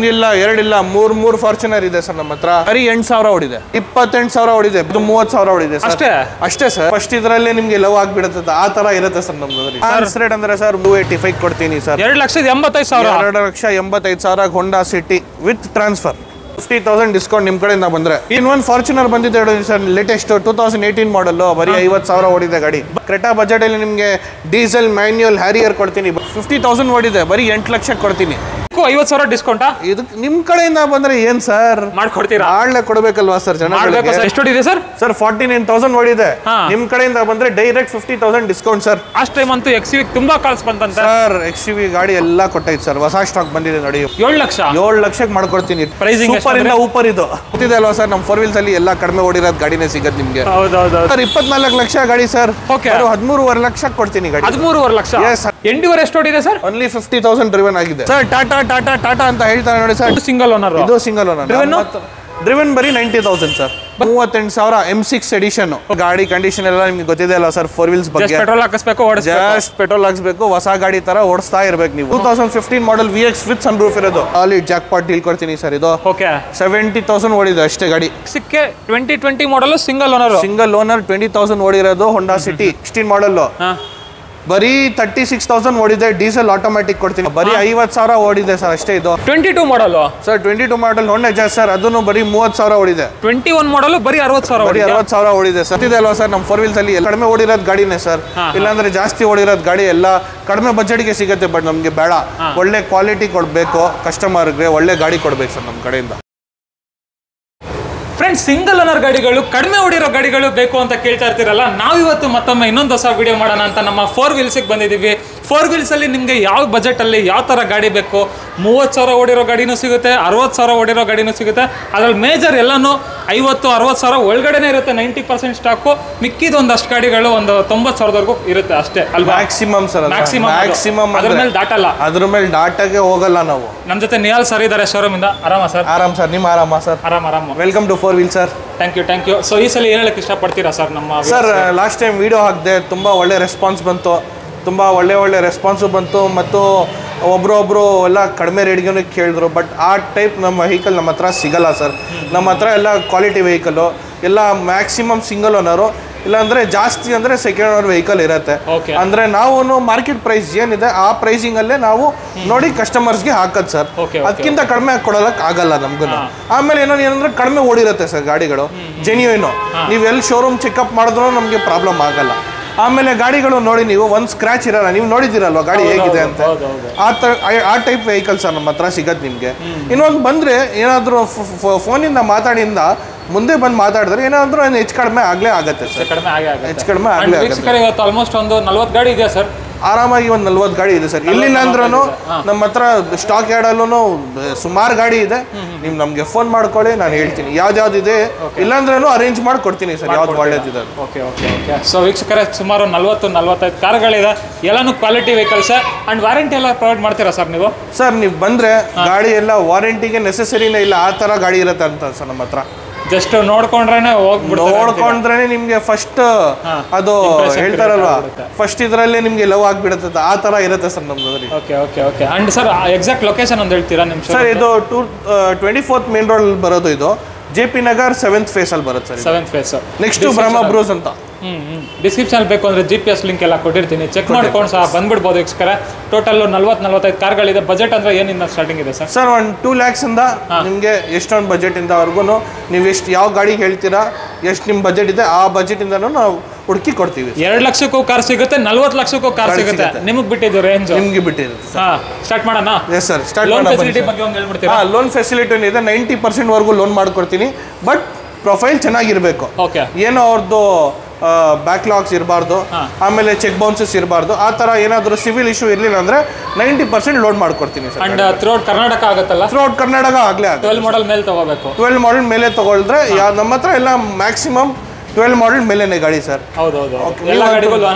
ಒಂದಿಲ್ಲ ಎರಡಿಲ್ಲ ಮೂರ್ ಫಾರ್ಚುನರ್ ಇದೆ ಸರ್ ನಮ್ಮ ಹತ್ರ. ಬರೀ 8,000 ಓಡಿದೆ, 28,000 ಓಡಿದೆ, 30,000 ಓಡಿದೆ ಅಷ್ಟೇ ಸರ್. ಫಸ್ಟ್ ಇದ್ರಲ್ಲಿ ನಿಮ್ಗೆ ಲವ್ ಆಗ್ಬಿಡುತ್ತೆ, ಆ ತರ ಇರುತ್ತೆ ಸರ್ ನಮ್ದು. ರೇಟ್ ಅಂದ್ರೆ ಸರ್ 285 ಕೊಡ್ತೀನಿ sir. 2,85,000 Honda City with transfer. 50,000 discount ನಿಮ್ ಕಡೆಯಿಂದ ಬಂದ್ರೆ. ಇನ್ನೊಂದು ಫಾರ್ಚುನರ್ ಬಂದಿದೆ ಸರ್, ಲೇಟೆಸ್ಟ್ 2018 ಮಾಡಲ್, ಬರೀ 50,000 ಓಡಿದೆ ಗಾಡಿ. ಕ್ರೆಟಾ ಬಜೆಟ್ ಅಲ್ಲಿ ನಿಮ್ಗೆ ಡೀಸೆಲ್ ಮ್ಯಾನ್ಯುಯಲ್ ಹ್ಯಾರಿಯರ್ ಕೊಡ್ತೀನಿ, 50,000 ಓಡಿದೆ, ಬರೀ 8 ಲಕ್ಷ ಕೊಡ್ತೀನಿ. 50,000 ಡಿಸ್ಕೌಂಟಾ? ಇದಕ್ಕೆ ನಿಮ್ ಕಡೆಯಿಂದ ಬಂದ್ರೆ ಏನ್ ಸರ್ ಮಾಡ್ಕೊಡ್ತೀರಾ? ಆಳ್ಳೆ ಕೊಡ್ಬೇಕಲ್ವಾ ಸರ್ ಜನಗಳಿಗೆ. ಎಷ್ಟು ಓಡಿದೆ ಸರ್? ಸರ್ 49,000 ಓಡಿದೆ. ನಿಮ್ ಕಡೆಯಿಂದ ಬಂದ್ರೆ ಡೈರೆಕ್ಟ್ 50,000 ಡಿಸ್ಕೌಂಟ್ ಸರ್. ಅಷ್ಟು ಟೈಮ್ ಅಂತೂ XUV ತುಂಬಾ ಕಾಲ್ಸ್ ಬಂತಂತ ಸರ್. XUV ಗಾಡಿ ಎಲ್ಲ ಕೊಟ್ಟೈತೆ ಸರ್, ಹೊಸ ಸ್ಟಾಕ್ ಬಂದಿದೆ ನೋಡಿ. 7 ಲಕ್ಷಕ್ಕೆ ಮಾಡ್ಕೊಡ್ತೀನಿ. ಪ್ರೈಸಿಂಗ್ ಸೂಪರ್ ಇಂದ ಊಪರ್ ಇದು ಗೊತ್ತಿದೆ ಅಲ್ವಾ ಸರ್. ನಮ್ಮ 4 ವೀಲ್ಸ್ ಅಲ್ಲಿ ಎಲ್ಲ ಕಡಿಮೆ ಓಡಿರೋದು ಗಾಡಿನೇ ಸಿಗತ್ತೆ ನಿಮ್ಗೆ. ಸರ್ 24 ಲಕ್ಷ ಗಾಡಿ ಸರ್. 13.5 ಲಕ್ಷ ಕೊಡ್ತೀನಿ ಗಾಡಿ. 13.5 ಲಕ್ಷ. ಎಂಡಿವರ್ ಎಷ್ಟು ಓಡಿದೆ ಸರ್? ಓನ್ಲಿ 50,000 ಡ್ರಿವನ್ ಆಗಿದೆ ಸರ್. ಟಾಟಾ ಅಂತ ಹೇಳ್ತಾರೆ ನೋಡಿ ಸರ್. Single owner. ಇದು ಸಿಂಗಲ್ ಓನರ್. ಡ್ರಿವನ್ ಬರೀ 90,000 ಸರ್. 38,000 M6 edition. ಗಾಡಿ ಕಂಡೀಷನ್ ಎಲ್ಲ ನಿಮ್ಗೆ ಗೊತ್ತಿದೆ ಅಲ್ಲ ಸರ್. 4 ವೀಲ್ಸ್ ಬಗ್ಗೆ ಪೆಟ್ರೋಲ್ ಹಾಕಿಸ್ಬೇಕು, ಜಸ್ಟ್ ಪೆಟ್ರೋಲ್ ಹಾಕ್ಸ್ಬೇಕು, ಹೊಸ ಗಾಡಿ ತರ ಓಡಿಸ್ತಾ ಇರ್ಬೇಕು ನೀವು. 2015 model VX with sun roof ಇರೋದು. ಅಲ್ಲಿ ಜಾಕ್ ಪಾಟ್ ಡೀಲ್ ಕೊಡ್ತೀನಿ ಸರ್. ಇದು 70,000 ಓಡಿದೆ ಅಷ್ಟೇ ಗಾಡಿ. 2020 ಮಾಡಲ್ ಸಿಂಗಲ್ ಓನರ್. 20,000 ಓಡಿರೋದು ಹೋಂಡಾ ಸಿಟಿ 16 ಮಾಡಲ್. ಬರೀ 36,000 ಓಡಿದೆ. ಡೀಸೆಲ್ ಆಟೋಮ್ಯಾಟಿಕ್ ಕೊಡ್ತೀನಿ. ಬರೀ 50,000 ಓಡಿದೆ ಸರ್ ಅಷ್ಟೇ. ಇದು 22 ಮಾಡಲ್ ಸರ್. 22 ಮಾಡಲ್ ಹೋಂಡಾ ಜಾಸ್ ಸರ್. ಅದನ್ನು ಬರೀ 30,000 ಓಡಿದೆ. 21 ಮಾಡಲ್ ಬರೀ 60,000 ಓಡಿದೆ ಸರ್. ಇದೆ ಅಲ್ವಾ ಸರ್. ನಮ್ಮ 4 ವೀಲ್ಸ್ ಅಲ್ಲಿ ಕಡಿಮೆ ಓಡಿರೋದು ಗಾಡಿನೇ ಸರ್. ಇಲ್ಲಾಂದ್ರೆ ಜಾಸ್ತಿ ಓಡಿರೋದು ಗಾಡಿ ಎಲ್ಲ ಕಡಿಮೆ ಬಜೆಟ್ಗೆ ಸಿಗುತ್ತೆ. ಬಟ್ ನಮ್ಗೆ ಬೇಡ, ಒಳ್ಳೆ ಕ್ವಾಲಿಟಿ ಕೊಡ್ಬೇಕು, ಕಸ್ಟಮರ್ಗೆ ಒಳ್ಳೆ ಗಾಡಿ ಕೊಡ್ಬೇಕು ಸರ್ ನಮ್ಮ ಕಡೆಯಿಂದ. ಫ್ರೆಂಡ್ಸ್, ಸಿಂಗಲ್ ಓನರ್ ಗಾಡಿಗಳು, ಕಡಿಮೆ ಓಡಿರೋ ಗಾಡಿಗಳು ಬೇಕು ಅಂತ ಕೇಳ್ತಾ ಇರ್ತೀರಲ್ಲ, ನಾವಿವತ್ತು ಮತ್ತೊಮ್ಮೆ ಇನ್ನೊಂದು ಹೊಸ ವಿಡಿಯೋ ಮಾಡೋಣ ಅಂತ ನಮ್ಮ 4 ವೀಲ್ಸಿಗೆ ಬಂದಿದ್ದೀವಿ. 4 ವೀಲ್ಸಲ್ಲಿ ನಿಮಗೆ ಯಾವ ಬಜೆಟಲ್ಲಿ ಯಾವ ಥರ ಗಾಡಿ ಬೇಕು, 30,000 ಓಡಿರೋ ಗಾಡಿನೂ ಸಿಗುತ್ತೆ, 60,000 ಓಡಿರೋ ಗಾಡಿನೂ ಸಿಗುತ್ತೆ. ಅದ್ರಲ್ಲಿ ಮೇಜರ್ ಎಲ್ಲನೂ 50,000-60,000 ಒಳಗಡೆನೇ ಇರುತ್ತೆ. 90% ಸ್ಟಾಕು. ಮಿಕ್ಕಿದ ಒಂದಷ್ಟು ಗಾಡಿಗಳು ಒಂದು 90,000ವರೆಗೂ ಇರುತ್ತೆ ಅಷ್ಟೇ ಅಲ್ವಾ? Maximum sir. ಮ್ಯಾಕ್ಸಿಮಮ್. ಅದ್ರ ಮೇಲೆ ದಾಟಲ್ಲ. ಅದ್ರ ಮೇಲೆ ದಾಟಾಗೆ ಹೋಗಲ್ಲ ನಾವು. ನಮ್ಮ ಜೊತೆ ನಿಹಾಲ್ ಸರ್ ಇದ್ದಾರೆ ಶೋರೂಮ್ ಇಂದ. ಆರಾಮ ಸರ್? ಆರಾಮ್ ಸರ್. ನಿಮ್ಮ ಆರಾಮ ಸರ್? ಆರಾಮ್. Welcome to 4 wheel sir. Thank you. So ಈ ಸಲ ಏನು ಹೇಳಕ್ಕೆ ಇಷ್ಟಪಡ್ತೀರಾ ಸರ್? ನಮ್ಮ ಸರ್ ಲಾಸ್ಟ್ ಟೈಮ್ ವಿಡಿಯೋ ಹಾಕಿದೆ, ತುಂಬ ಒಳ್ಳೆ ರೆಸ್ಪಾನ್ಸ್ ಬಂತು. ತುಂಬ ಒಳ್ಳೆ ರೆಸ್ಪಾನ್ಸು ಬಂತು. ಮತ್ತು ಒಬ್ರು ಎಲ್ಲ ಕಡಿಮೆ ರೇಟ್ಗೆ ಕೇಳಿದ್ರು. ಬಟ್ ಆ ಟೈಪ್ ನಮ್ಮ ವೆಹಿಕಲ್ ನಮ್ಮ ಹತ್ರ ಸಿಗಲ್ಲ ಸರ್. ನಮ್ಮ ಹತ್ರ ಎಲ್ಲ ಕ್ವಾಲಿಟಿ ವೆಹಿಕಲ್ಲು, ಎಲ್ಲ ಮ್ಯಾಕ್ಸಿಮಮ್ ಸಿಂಗಲ್ ಓನರು, ಇಲ್ಲಾಂದರೆ ಜಾಸ್ತಿ ಅಂದರೆ ಸೆಕೆಂಡ್ ಓನರ್ ವೆಹಿಕಲ್ ಇರುತ್ತೆ. ಅಂದರೆ ನಾವು ಮಾರ್ಕೆಟ್ ಪ್ರೈಸ್ ಏನಿದೆ ಆ ಪ್ರೈಸಿಂಗಲ್ಲೇ ನಾವು ನೋಡಿ ಕಸ್ಟಮರ್ಸ್ಗೆ ಹಾಕೋದು ಸರ್. ಅದಕ್ಕಿಂತ ಕಡಿಮೆ ಕೊಡೋಕ್ಕೆ ಆಗಲ್ಲ ನಮ್ಗೂ. ಆಮೇಲೆ ಏನಂದ್ರೆ ಕಡಿಮೆ ಓಡಿರುತ್ತೆ ಸರ್ ಗಾಡಿಗಳು, ಜೆನ್ಯೂನು. ನೀವು ಎಲ್ಲಿ ಶೋರೂಮ್ ಚೆಕಪ್ ಮಾಡಿದ್ರು ನಮಗೆ ಪ್ರಾಬ್ಲಮ್ ಆಗಲ್ಲ. ಆಮೇಲೆ ಗಾಡಿಗಳು ನೋಡಿ, ನೀವು ಒಂದು ಸ್ಕ್ರಾಚ್ ಇರಲ್ಲ. ನೀವು ನೋಡಿದ್ದೀರಲ್ವ ಗಾಡಿ ಹೇಗಿದೆ ಅಂತ. ಆ ಟೈಪ್ ವೆಹಿಕಲ್ ಸರ್ ನಮ್ಮ ಹತ್ರ ಸಿಗತ್ತೆ ನಿಮಗೆ. ಇನ್ನೊಂದು ಬಂದರೆ ಏನಾದರೂ ಫೋನಿಂದ ಮಾತಾಡಿಂದ ಮುಂದೆ ಬಂದು ಮಾತಾಡಿದ್ರೆ ಏನಾದರೂ ಹೆಚ್ಚು ಕಡಿಮೆ ಆಗಲೇ ಆಗುತ್ತೆ ಸರ್. ಹೆಚ್ಚು ಕಡಿಮೆ ಆಗಲೇ ಆಗುತ್ತೆ. ಆಲ್ಮೋಸ್ಟ್ ಒಂದು 40 ಗಾಡಿ ಇದೆ ಸರ್. ಆರಾಮಾಗಿ ಒಂದು 40 ಗಾಡಿ ಇದೆ ಸರ್. ಇಲ್ಲಿಲ್ಲ ಅಂದ್ರೂ ನಮ್ಮ ಹತ್ರ ಸ್ಟಾಕ್ ಯಾರ್ಡಲ್ಲೂ ಸುಮಾರು ಗಾಡಿ ಇದೆ. ನೀವು ನಮಗೆ ಫೋನ್ ಮಾಡ್ಕೊಳ್ಳಿ, ನಾನು ಹೇಳ್ತೀನಿ ಯಾವ್ದಾವ್ದಿದೆ. ಇಲ್ಲಾಂದ್ರೂ ಅರೇಂಜ್ ಮಾಡಿ ಕೊಡ್ತೀನಿ ಸರ್, ಯಾವ್ದು ಒಳ್ಳೇದಿದೆ. ಓಕೆ. ಸೊ ವೀಕ್ಷಕರೇ, ಸುಮಾರು 40-45 ಕಾರ್ಗಳಿದೆ. ಎಲ್ಲಾನು ಕ್ವಾಲಿಟಿ ವೆಹಿಕಲ್ಸ್. ಆ್ಯಂಡ್ ವಾರಂಟಿ ಎಲ್ಲ ಪ್ರೊವೈಡ್ ಮಾಡ್ತೀರಾ ಸರ್ ನೀವು? ಸರ್ ನೀವು ಬಂದರೆ ಗಾಡಿ ಎಲ್ಲ ವಾರಂಟಿಗೆ ನೆಸೆಸರಿನೇ ಇಲ್ಲ, ಆ ಥರ ಗಾಡಿ ಇರುತ್ತೆ ಅಂತ ಸರ್ ನಮ್ಮ ಹತ್ರ. ಜಸ್ಟ್ ನೋಡ್ಕೊಂಡ್ರೇನೆ ನೋಡ್ಕೊಂಡ್ರೆ ನಿಮ್ಗೆ ಫಸ್ಟ್ ಅದು ಹೇಳ್ತಾರಲ್ವಾ, ಫಸ್ಟ್ ಇದರಲ್ಲೇ ನಿಮ್ಗೆ ಲವ್ ಆಗ್ಬಿಡುತ್ತೆ, ಆ ತರ ಇರುತ್ತೆ ಸರ್ ನಮ್ದು. Okay. And sir exact location ಅಂತ ಹೇಳ್ತೀರಾ ನಿಮ್ ಸರ್? ಇದು 24th ಮೇನ್ ರೋಡ್ ಬರೋದು. ಇದು JP ನಗರ್ 7th ಫೇಸ್ ಅಲ್ಲಿ ಬರುತ್ತೆ ಸರ್. 7th ಫೇಸ್ ನೆಕ್ಸ್ಟ್ ಬ್ರಹ್ಮ ಬ್ರೂಸ್ ಅಂತ. ಡಿಸ್ಕ್ರಿಪ್ಷನ್ ಬೇಕು ಅಂದ್ರೆ GPS ಲಿಂಕ್ ಎಲ್ಲ ಕೊಟ್ಟಿರ್ತೀನಿ, ಚೆಕ್ ಮಾಡ್ಕೊಂಡು ಸಹ ಬಂದ್ಬಿಡ್ಬೋದು. ವೀಕ್ಷಕರ, ಟೋಟಲ್ 40-45 ಕಾರ್ಗಳಿದೆ. ಬಜೆಟ್ ಅಂದ್ರೆ ಏನಿಂದ ಸ್ಟಾರ್ಟಿಂಗ್ ಇದೆ ಸರ್? ಸರ್ ಒಂದು 2 lakhs ಇಂದ ನಿಮಗೆ ಎಷ್ಟೊಂದು ಬಜೆಟ್ ಇಂದವರೆಗೂ ನೀವು ಎಷ್ಟು ಯಾವ ಗಾಡಿ ಹೇಳ್ತೀರಾ, ಎಷ್ಟು ನಿಮ್ಮ ಬಜೆಟ್ ಇದೆ ಆ ಬಜೆಟ್ ಇಂದನೂ ನಾವು ಹುಡುಕಿ ಕೊಡ್ತೀವಿ. 2 ಲಕ್ಷಕ್ಕೂ ಕಾರ್ ಸಿಗುತ್ತೆ, 40 ಲಕ್ಷಕ್ಕೂ ಕಾರ್ ಸಿಗುತ್ತೆ. ನಿಮಗೆ ಬಿಟ್ಟಿದ್ದು ರೇಂಜ್ ನಿಮಗೆ ಬಿಟ್ಟಿರುತ್ತೆ. ಸ್ಟಾರ್ಟ್ ಮಾಡೋಣ? ಎಸ್ ಸರ್, ಸ್ಟಾರ್ಟ್ ಮಾಡೋಣ. ಲೋನ್ ಫೆಸಿಲಿಟಿ ಬಗ್ಗೆ ಒಂದು ಹೇಳ್ಬಿಡ್ತೀರಾ? ಲೋನ್ ಫೆಸಿಲಿಟಿ ಇದೆ. 90% ವರೆಗೂ ಲೋನ್ ಮಾಡ್ಕೊಡ್ತೀನಿ. ಬಟ್ ಪ್ರೊಫೈಲ್ ಚೆನ್ನಾಗಿರ್ಬೇಕು. ಏನೋ ಅವ್ರದ್ದು ಬ್ಯಾಕ್ಲಾಗ್ಸ್ ಇರಬಾರ್ದು, ಆಮೇಲೆ ಚೆಕ್ ಬೌನ್ಸಸ್ ಇರಬಾರ್ದು. ಆ ಥರ ಏನಾದರೂ ಸಿವಿಲ್ ಇಶ್ಯೂ ಇರಲಿಲ್ಲ ಅಂದರೆ 90% ಲೋನ್ ಮಾಡ್ಕೊಡ್ತೀನಿ ಸರ್. ಅಂಡ್ ಥ್ರೂಔಟ್ ಕರ್ನಾಟಕ ಆಗುತ್ತಲ್ಲ? ಥ್ರೂಔಟ್ ಕರ್ನಾಟಕ ಆಗಲೇ ಆಗುತ್ತೆ. 12 ಮಾಡಲ್ ಮೇಲೆ ತಗೋಬೇಕು. 12 ಮಾಡಲ್ ಮೇಲೆ ತಗೊಳಿದ್ರೆ ನಮ್ಮ ಹತ್ರ ಎಲ್ಲ ಮ್ಯಾಕ್ಸಿಮಮ್ 12 ಮಾಡಲ್ ಮೇಲೇನೆ ಗಾಡಿ ಸರ್. ಹೌದೌದು. ಎಲ್ಲ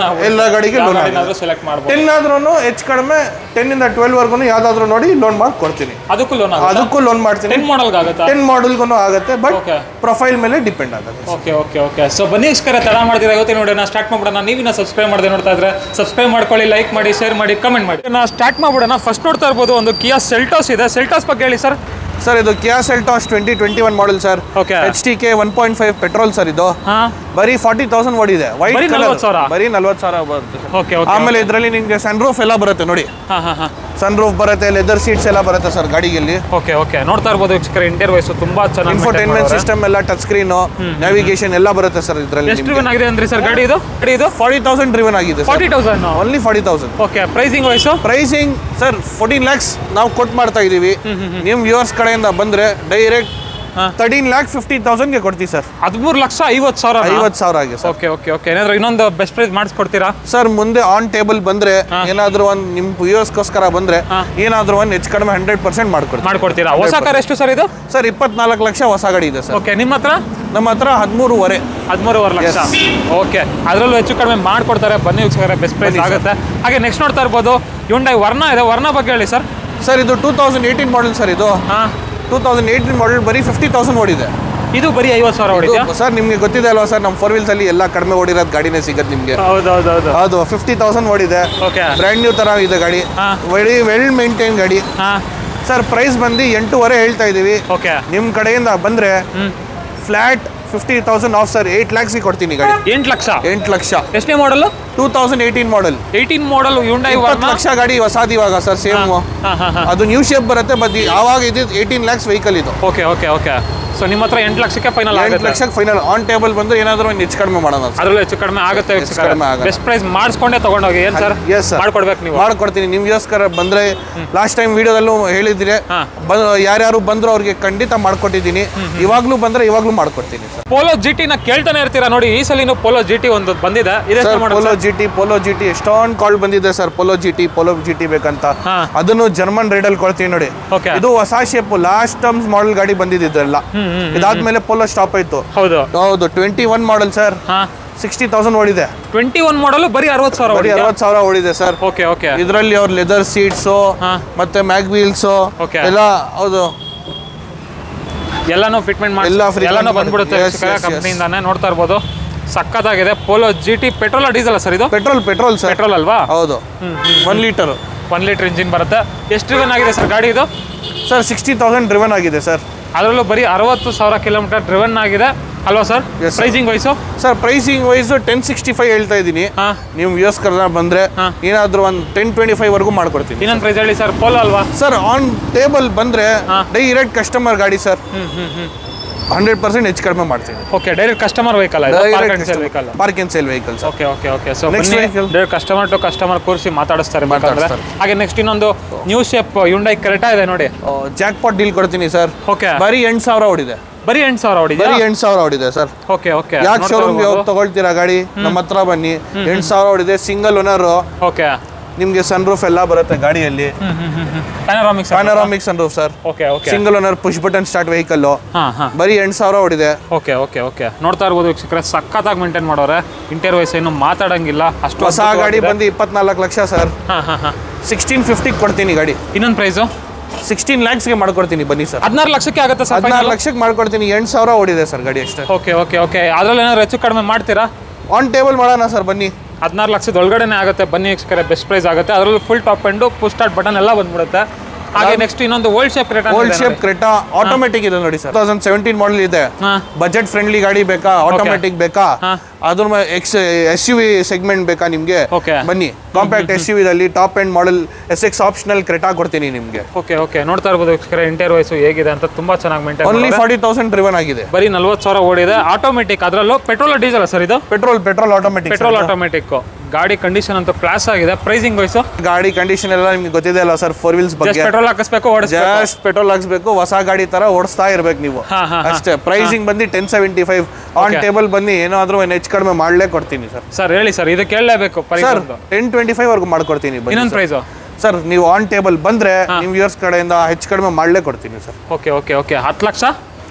ಗಾಡಿಗೆ ಲೋನ್ ಸೆಲೆಕ್ಟ್ ಮಾಡ್ಬೋದು. 10 ಆದ್ರೂ ಹೆಚ್ಚು ಕಡಿಮೆ 10 ಇಂದ 12 ವರೆಗೂ ಯಾವ್ದಾದ್ರು ನೋಡಿ ಲೋನ್ ಮಾಡಿ ಕೊಡ್ತೀನಿ. ಅದಕ್ಕೂ ಲೋನ್ ಮಾಡ್ತೀನಿ. 10 ಮಾಡಲ್ಗೆ ಆಗುತ್ತೆ? 10 ಮಾಡಲ್ಗೂ ಆಗುತ್ತೆ, ಬಟ್ ಪ್ರೊಫೈಲ್ ಮೇಲೆ ಡಿಪೆಂಡ್ ಆಗುತ್ತೆ. ಓಕೆ. ಸೊ ಬನ್ನಿ ವೀಕ್ಷಕರ, ತಡ ಮಾಡಿದ್ರೆ ಇವತ್ತಿನ ನೋಡೋಣ, ಸ್ಟಾರ್ಟ್ ಮಾಡ್ಬಿಡೋಣ. ನೀವಿನ ಸಬ್ಸ್ಕ್ರೈಬ್ ಮಾಡದೆ ನೋಡ್ತಾ ಇದ್ರೆ ಸಬ್ಸ್ಕ್ರೈಬ್ ಮಾಡ್ಕೊಳ್ಳಿ, ಲೈಕ್ ಮಾಡಿ, ಶೇರ್ ಮಾಡಿ, ಕಮೆಂಟ್ ಮಾಡಿ. ನಾವು ಸ್ಟಾರ್ಟ್ ಮಾಡ್ಬಿಡೋಣ. ಫಸ್ಟ್ ನೋಡ್ತಾ ಇರ್ಬೋದು ಒಂದು ಕಿಯಾ ಸೆಲ್ಟೋಸ್ ಇದೆ. ಸೆಲ್ಟೋಸ್ ಬಗ್ಗೆ ಹೇಳಿ ಸರ್. ಸರ್ ಇದು Kia Seltos 2021 model sir. HTK 1.5 petrol sir ಇದು. ಬರೀ 40,000 ಓಡಿದೆ. ವೈಟ್ ಕಲರ್ ಬರೀ 40,000 ಬರುತ್ತೆ. ಆಮೇಲೆ ಇದರಲ್ಲಿ ನಿಮಗೆ ಸನ್ ರೂಫ್ ಎಲ್ಲ ಬರುತ್ತೆ ನೋಡಿ. ಸನ್ ರೂಫ್ ಬರುತ್ತೆ, ಲೆದರ್ ಸೀಟ್ಸ್ ಎಲ್ಲ ಬರುತ್ತೆ ಸರ್ ಗಾಡಿಯಲ್ಲಿ. ನೋಡ್ತಾ ಇರ್ಬೋದು ಇಂಟೀರಿಯರ್ ವೈಸ್ ತುಂಬಾ ಚೆನ್ನಾಗಿ ಇನ್ಫೋಟೈನ್ಮೆಂಟ್ ಸಿಸ್ಟಮ್ ಎಲ್ಲ ಟಚ್ ಸ್ಕ್ರೀನ್, ನ್ಯಾವಿಗೇಷನ್ ಎಲ್ಲ ಬರುತ್ತೆ ಸರ್ ಇದರಲ್ಲಿ. ಎಷ್ಟು ಡ್ರಿವನ್ ಆಗಿದೆ ಅಂದ್ರೆ ಸರ್ ಗಾಡಿ ಇದು? 40,000 ಡ್ರಿವನ್ ಆಗಿದೆ. 40,000 only 40,000. Okay, pricing wise pricing sir 14 lakhs ನಾವು ಕೊಟ್ಟು ಮಾಡ್ತಾ ಇದೀವಿ. ನಿಮ್ ವ್ಯೂವರ್ಸ್ ಕಡೆಯಿಂದ ಬಂದ್ರೆ ಡೈರೆಕ್ಟ್ 13,50,000 ಗೆ ಕೊಡ್ತೀವಿ ಸರ್. 13,50,000 ಆಗಿದೆ ಸರ್. ಓಕೆ. ಏನಾದ್ರು ಇನ್ನೊಂದು ಬೆಸ್ಟ್ ಪ್ರೈಸ್ ಮಾಡಿಸ್ಕೊಡ್ತೀರಾ ಸರ್? ಮುಂದೆ ಆನ್ ಟೇಬಲ್ ಬಂದ್ರೆ ಏನಾದ್ರು ಒಂದು ನಿಮ್ ವ್ಯೂವರ್ಸ್ಗೋಸ್ಕರ ಬಂದ್ರೆ ಏನಾದ್ರು ಒಂದು ಹೆಚ್ಚು ಕಡಿಮೆ 100% ಮಾಡ್ಕೊಡ್ತೀರಾ. ಹೊಸ ಕಾರ್ ಎಷ್ಟು ಸರ್ ಇದು? ಸರ್ 24 ಲಕ್ಷ ಹೊಸ ಗಾಡಿ ಇದೆ ಸರ್. ಓಕೆ, ನಿಮ್ಮ ಹತ್ರ? ನಮ್ಮ ಹತ್ರ 13.5 ಲಕ್ಷ. ಓಕೆ, ಅದರಲ್ಲೂ ಹೆಚ್ಚು ಕಡಿಮೆ ಮಾಡ್ಕೊಡ್ತಾರೆ. ಬನ್ನಿ ವೀಕ್ಷಕರೇ, ಬೆಸ್ಟ್ ಪ್ರೈಸ್ ಆಗುತ್ತೆ. ಹಾಗೆ ನೆಕ್ಸ್ಟ್ ನೋಡ್ತಾ ಇರ್ಬೋದು ಹ್ಯುಂಡೈ ವರ್ನಾ ಇದೆ. ವರ್ನಾ ಬಗ್ಗೆ ಹೇಳಿ ಸರ್. ಸರ್ ಇದು 2018 ಮಾಡೆಲ್ ಸರ್. ಇದು 2018 ಮಾಡೆಲ್ ಬರೀ 50,000 ಓಡಿದೆ. ಇದು ಬರೀ 50,000 ಓಡಿದೆ ಸರ್. ನಿಮ್ಗೆ ಗೊತ್ತಿದೆ ಅಲ್ವಾ ಸರ್, ನಮ್ಮ 4 wheels ಅಲ್ಲಿ ಎಲ್ಲ ಕಡಿಮೆ ಓಡಿರೋದು ಗಾಡಿನೇ ಸಿಗುತ್ತೆ ನಿಮ್ಗೆ. ಅದು 50,000 ಓಡಿದೆ. ಬ್ರ್ಯಾಂಡ್ ನ್ಯೂ ತರ ಇದೆ ಗಾಡಿ. ವೆಲ್ ಮೇಂಟೈನ್ ಗಾಡಿ ಸರ್. ಪ್ರೈಸ್ ಬಂದು 8.5 ಹೇಳ್ತಾ ಇದೀವಿ. ನಿಮ್ ಕಡೆಯಿಂದ ಬಂದ್ರೆ ಫ್ಲಾಟ್ 50,000 ಆಫ್ ಸರ್. 8 lakhs ಕೊಡ್ತೀನಿ ಗಾಡಿ. 8 ಲಕ್ಷ. ಎಷ್ಟನೇ ಮಾಡಲ್? 2018 model. 18 model Hyundai Verna. 20 lakh ಗಾಡಿ ಹೊಸದು ಇವಾಗ ಸರ್. ಸೇಮ್ ಅದು ನ್ಯೂ ಶೇಪ್ ಬರುತ್ತೆ. ಬಟ್ ಆವಾಗ ಇದು 18 lakhs ವೆಹಿಕಲ್ ಇದು. ಓಕೆ. ಸೊ ನಿಮ್ಮ ಹತ್ರ 8 ಲಕ್ಷಕ್ಕೆ ಫೈನಲ್ ಆಗುತ್ತೆ. 8 ಲಕ್ಷಕ್ಕೆ ಫೈನಲ್. ಆನ್ ಟೇಬಲ್ ಬಂದ್ರೆ ಏನಾದರೂ ಒಂದು ಹೆಚ್ಚು ಕಡಿಮೆ ಮಾಡೋಣ. ಅದರಲ್ಲೂ ಹೆಚ್ಚು ಕಡಿಮೆ ಆಗುತ್ತೆ. ಬೆಸ್ಟ್ ಪ್ರೈಸ್ ಮಾಡಿಸ್ಕೊಂಡೇ ತಗೊಂಡೋಗಿ. ಏನು ಸರ್? ಮಾಡ್ಕೊಡ್ಬೇಕು ನೀವು. ಮಾಡ್ಕೊಡ್ತೀನಿ ನಿಮ್ಗೋಸ್ಕರ ಬಂದ್ರೆ. ಲಾಸ್ಟ್ ಟೈಮ್ ವಿಡಿಯೋದಲ್ಲೂ ಹೇಳಿದ್ರೆ ಯಾರ್ಯಾರು ಬಂದ್ರು ಅವ್ರಿಗೆ ಖಂಡಿತ ಮಾಡ್ಕೊಟ್ಟಿದ್ದೀನಿ. ಇವಾಗ್ಲೂ ಬಂದ್ರೆ ಇವಾಗ್ಲೂ ಮಾಡ್ಕೊಡ್ತೀನಿ ಸರ್. ಪೋಲೋ GT ನ ಕೇಳ್ತಾನೆ ಇರ್ತೀರಾ ನೋಡಿ. ಈ ಸಲ ಪೋಲೋ GT ಒಂದು ಬಂದಿದೆ. ಪೋಲೋ GT ಎಷ್ಟೊಂದು ಕಾಲ್ ಬಂದಿದೆ ಸರ್. ಪೋಲೋ GT ಬೇಕಂತ. ಅದನ್ನು ಜರ್ಮನ್ ರೇಡ್ ಅಲ್ಲಿ ಕೊಡ್ತೀನಿ ನೋಡಿ. ಇದು ಹೊಸ ಶೇಪ್ ಲಾಸ್ಟ್ ಟರ್ಮ್ಸ್ ಮಾಡೆಲ್ ಗಾಡಿ ಬಂದಿದ್ದೆಲ್ಲ. ಇದಾದ್ಮೇಲೆ ಪೋಲೋ ಸ್ಟಾಪ್ ಆಯ್ತು. ಹೌದು 21 ಮಾಡೆಲ್ ಸರ್. 60,000 ಓಡಿದೆ. 21 ಮಾಡೆಲ್ ಬರೀ 60,000 ಓಡಿದೆ ಸರ್. ಇದರಲ್ಲಿ ಅವ್ರ ಲೆದರ್ ಸೀಟ್ಸ್ ಮತ್ತೆ ಮ್ಯಾಗ್ ವೀಲ್ಸ್ ಎಲ್ಲ ಹೌದು ಎಲ್ಲಾನು ಫಿಟ್ಮೆಂಟ್ ಮಾಡಿ ಎಲ್ಲಾನು ಬಂದ್ಬಿಡುತ್ತೆ ಕಂಪನಿಯಿಂದಾನೆ. ನೋಡ್ತಾ ಇರ್ಬೋದು ಸಕ್ಕತ್ತಾಗಿದೆ. Polo GT petrol diesel sir? ಇದು ಪೆಟ್ರೋಲ್ ಸರ್. ಪೆಟ್ರೋಲ್ ಅಲ್ವಾ? ಹೌದು. 1 ಲೀಟರ್ ಇಂಜಿನ್ ಬರುತ್ತೆ. ಎಷ್ಟು ಡ್ರಿವನ್ ಆಗಿದೆ ಸರ್ ಗಾಡಿ ಇದು? ಸರ್ 60,000 ಡ್ರಿವನ್ ಆಗಿದೆ ಸರ್. ಅದರಲ್ಲೂ ಬರೀ 60,000 ಕಿಲೋಮೀಟರ್ ಡ್ರಿವನ್ ಆಗಿದೆ ಅಲ್ವಾ sir? Pricing wise sir? Pricing wise 1065 ಹೇಳ್ತಾ ಇದ್ದೀನಿ. ನೀವು ವ್ಯೂವರ್ಸ್ಕರ ಬಂದ್ರೆ ಏನಾದ್ರೂ ಒಂದು 1025 ವರೆಗೂ ಮಾಡ್ಕೊಡ್ತೀನಿ. ಇನ್ನೊಂದು ಪ್ರೈಸ್ ಹೇಳಿ ಸರ್. ಪೋಲೋ ಅಲ್ವಾ ಸರ್? ಆನ್ ಟೇಬಲ್ ಬಂದ್ರೆ ಡೈರೆಕ್ಟ್ ಕಸ್ಟಮರ್ ಗಾಡಿ ಸರ್. 100% ಹೆಚ್ಚು ಕಡಿಮೆ ಮಾಡ್ತೀನಿ. Okay, direct customer vehicle. Park and sale vehicle. Okay. So direct customer to customer ಕೂರಿಸಿ ಮಾತಾಡಿಸ್ತಾರೆ. ಹಾಗೆ ನೆಕ್ಸ್ಟ್ ಇನ್ನೊಂದು ನ್ಯೂ ಶೇಪ್ ಹ್ಯುಂಡೈ ಕ್ರೆಟಾ ಇದೆ ನೋಡಿ. ಜಾಕ್ ಪಾಟ್ ಡೀಲ್ ಕೊಡ್ತೀನಿ ಸರ್. ಓಕೆ. ಬರೀ 8,000 ಓಡಿದೆ. ಬರೀ 8,000 ಓಡಿದೆ ಸರ್. ಓಕೆ. ಯಾಕೆ ಶೋರೂಮ್ಗೆ ಹೋಗಿ ತಗೊಳ್ತೀರಾ ಗಾಡಿ? ನಮ್ಮ ಹತ್ರ ಬನ್ನಿ. 8,000 ಓಡಿದೆ. Single owner. ಓಕೆ. ನಿಮ್ಗೆ ಸನ್ ರೂಫ್ ಎಲ್ಲ ಬರುತ್ತೆ ಗಾಡಿಯಲ್ಲಿ. Panoramic sun roof sir. Single owner push button start vehicle. ಬರೀ 8,000 ಓಡಿದೆ. ಓಕೆ. ನೋಡ್ತಾ ಇರ್ಬೋದು ವೀಕ್ಷಕರೇ, ಸಖತ್ತಾಗಿ ಮೇಂಟೈನ್ ಮಾಡೋರೆ. ಇಂಟೀರಿಯರ್ ವೈಸ್ ಏನು ಮಾತಾಡಂಗಿಲ್ಲ. ಅಷ್ಟು ಹೊಸ ಗಾಡಿ ಬಂದು 24 ಲಕ್ಷ ಸರ್. 1650 ಕೊಡ್ತೀನಿ ಗಾಡಿ. ಇನ್ನೊಂದು ಪ್ರೈಸು 16 lakhsಗೆ ಮಾಡ್ಕೊಡ್ತೀನಿ. ಬನ್ನಿ ಸರ್. 16 ಲಕ್ಷಕ್ಕೆ ಆಗುತ್ತೆ ಸರ್. 16 ಲಕ್ಷಕ್ಕೆ ಮಾಡ್ಕೊಡ್ತೀನಿ. 8,000 ಓಡಿದೆ ಸರ್ ಗಾಡಿ ಅಷ್ಟೇ. ಓಕೆ. ಅದ್ರಲ್ಲಿ ಏನಾದ್ರು ಹೆಚ್ಚು ಕಡಿಮೆ ಮಾಡ್ತೀರಾ? ಆನ್ ಟೇಬಲ್ ಮಾಡೋಣ ಸರ್. ಬನ್ನಿ. 16 ಲಕ್ಷದ ಒಳಗಡೆನೆ ಆಗುತ್ತೆ. ಬನ್ನಿ ವೀಕ್ಷಕರೇ, ಬೆಸ್ಟ್ ಪ್ರೈಸ್ ಆಗುತ್ತೆ. ಅದರಲ್ಲೂ full top end push start button ಎಲ್ಲ ಬಂದ್ಬಿಡುತ್ತೆ. ಹಾಗೆ ನೆಕ್ಸ್ಟ್ ಇನ್ನೊಂದು ಓಲ್ಡ್ ಶೇಪ್ ಕ್ರೆಟಾ ಆಟೋಮೆಟಿಕ್ ಇದೆ ನೋಡಿ ಸರ್. 2017 ಮಾಡೆಲ್ ಇದೆ. ಬಜೆಟ್ ಫ್ರೆಂಡ್ಲಿ ಗಾಡಿ ಬೇಕಾ? ಆಟೋಮೆಟಿಕ್ ಬೇಕಾ? ಅದ್ರ SUV ಸೆಗ್ಮೆಂಟ್ ಬೇಕಾ ನಿಮ್ಗೆ? ಬನ್ನಿ. ಕಾಂಪ್ಯಾಕ್ಟ್ SUV ದಲ್ಲಿ top end model SX optional Creta ಕೊಡ್ತೀನಿ ನಿಮ್ಗೆ. ಓಕೆ. ನೋಡ್ತಾ ಇರ್ಬೋದು ವೀಕ್ಷಕರೇ, ಇಂಟೀರಿಯರ್ ವೈಸ್ ಹೇಗಿದೆ ಅಂತ ತುಂಬಾ ಚೆನ್ನಾಗಿ ಮೇಂಟೈನ್. ಓನ್ಲಿ 40,000 ಡ್ರಿವನ್ ಆಗಿದೆ. ಬರೀ 40,000 ಓಡಿದೆ. ಆಟೋಮೆಟಿಕ್. ಅದರಲ್ಲೂ ಪೆಟ್ರೋಲ್ ಡೀಸೆಲ್ ಸರ್ ಇದು? Petrol automatic. ಗಾಡಿ ಕಂಡೀಷನ್ ಅಂತೂ ಕ್ಲಾಸ್ ಆಗಿದೆ. ಪ್ರೈಸಿಂಗ್ ವೈಸ್ ಗಾಡಿ ಕಂಡೀಷನ್ ಎಲ್ಲ ನಿಮ್ಗೆ ಗೊತ್ತಿದೆ ಅಲ್ಲ ಸರ್. 4 wheels ಬಗ್ಗೆ ಪೆಟ್ರೋಲ್ ಹಾಕಿಸ್ಬೇಕು. ಹೊಸ ಗಾಡಿ ತರ ಓಡಿಸ್ತಾ ಇರ್ಬೇಕು ನೀವು ಅಷ್ಟೇ. ಪ್ರೈಸಿಂಗ್ ಬಂದು 1075. ಆನ್ ಟೇಬಲ್ ಬನ್ನಿ. ಏನಾದ್ರೂ ಹೆಚ್ಚು ಕಡಿಮೆ ಮಾಡ್ಲೇ ಕೊಡ್ತೀನಿ ಸರ್. ಹೇಳಿ ಸರ್. ಇದು ಕೇಳಲೇಬೇಕು. 1025 ವರೆಗೂ ಮಾಡ್ಕೊಡ್ತೀನಿ. ಇನ್ನೊಂದು ಪ್ರೈಸ್ ಸರ್? ನೀವು ಆನ್ ಟೇಬಲ್ ಬಂದ್ರೆ ನಿಮ್ ವ್ಯೂವರ್ಸ್ ಕಡೆಯಿಂದ ಹೆಚ್ಚು ಕಡಿಮೆ ಮಾಡ್ಲೇ ಕೊಡ್ತೀನಿ ಸರ್. ಓಕೆ. 10 ಲಕ್ಷ